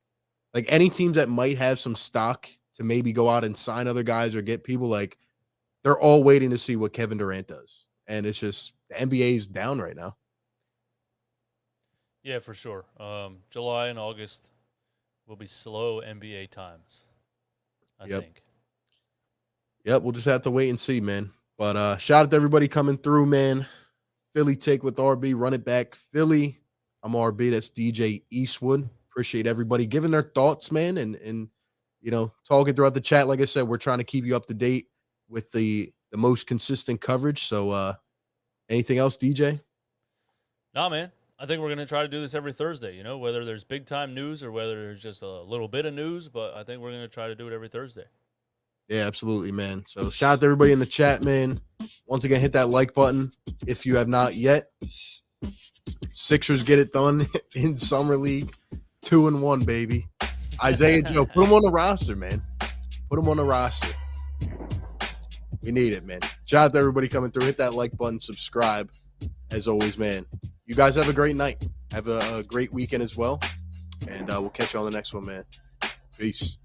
Like any teams that might have some stock to maybe go out and sign other guys or get people, like they're all waiting to see what Kevin Durant does. And it's just the NBA is down right now. Yeah, for sure. July and August will be slow NBA times, I think. Yep, we'll just have to wait and see, man. But shout out to everybody coming through, man. Philly Take with RB, run it back. Philly, I'm RB. That's DJ Eastwood. Appreciate everybody giving their thoughts, man, and talking throughout the chat. Like I said, we're trying to keep you up to date with the most consistent coverage. So anything else, DJ? Nah, man. I think we're going to try to do this every Thursday, whether there's big time news or whether there's just a little bit of news, but I think we're going to try to do it every Thursday. Yeah, absolutely, man. So shout out to everybody in the chat, man. Once again, hit that like button if you have not yet. Sixers get it done in Summer League. 2-1, baby. Isaiah Joe, put him on the roster, man. Put him on the roster. We need it, man. Shout out to everybody coming through. Hit that like button, subscribe. As always, man. You guys have a great night. Have a great weekend as well. And we'll catch you on the next one, man. Peace.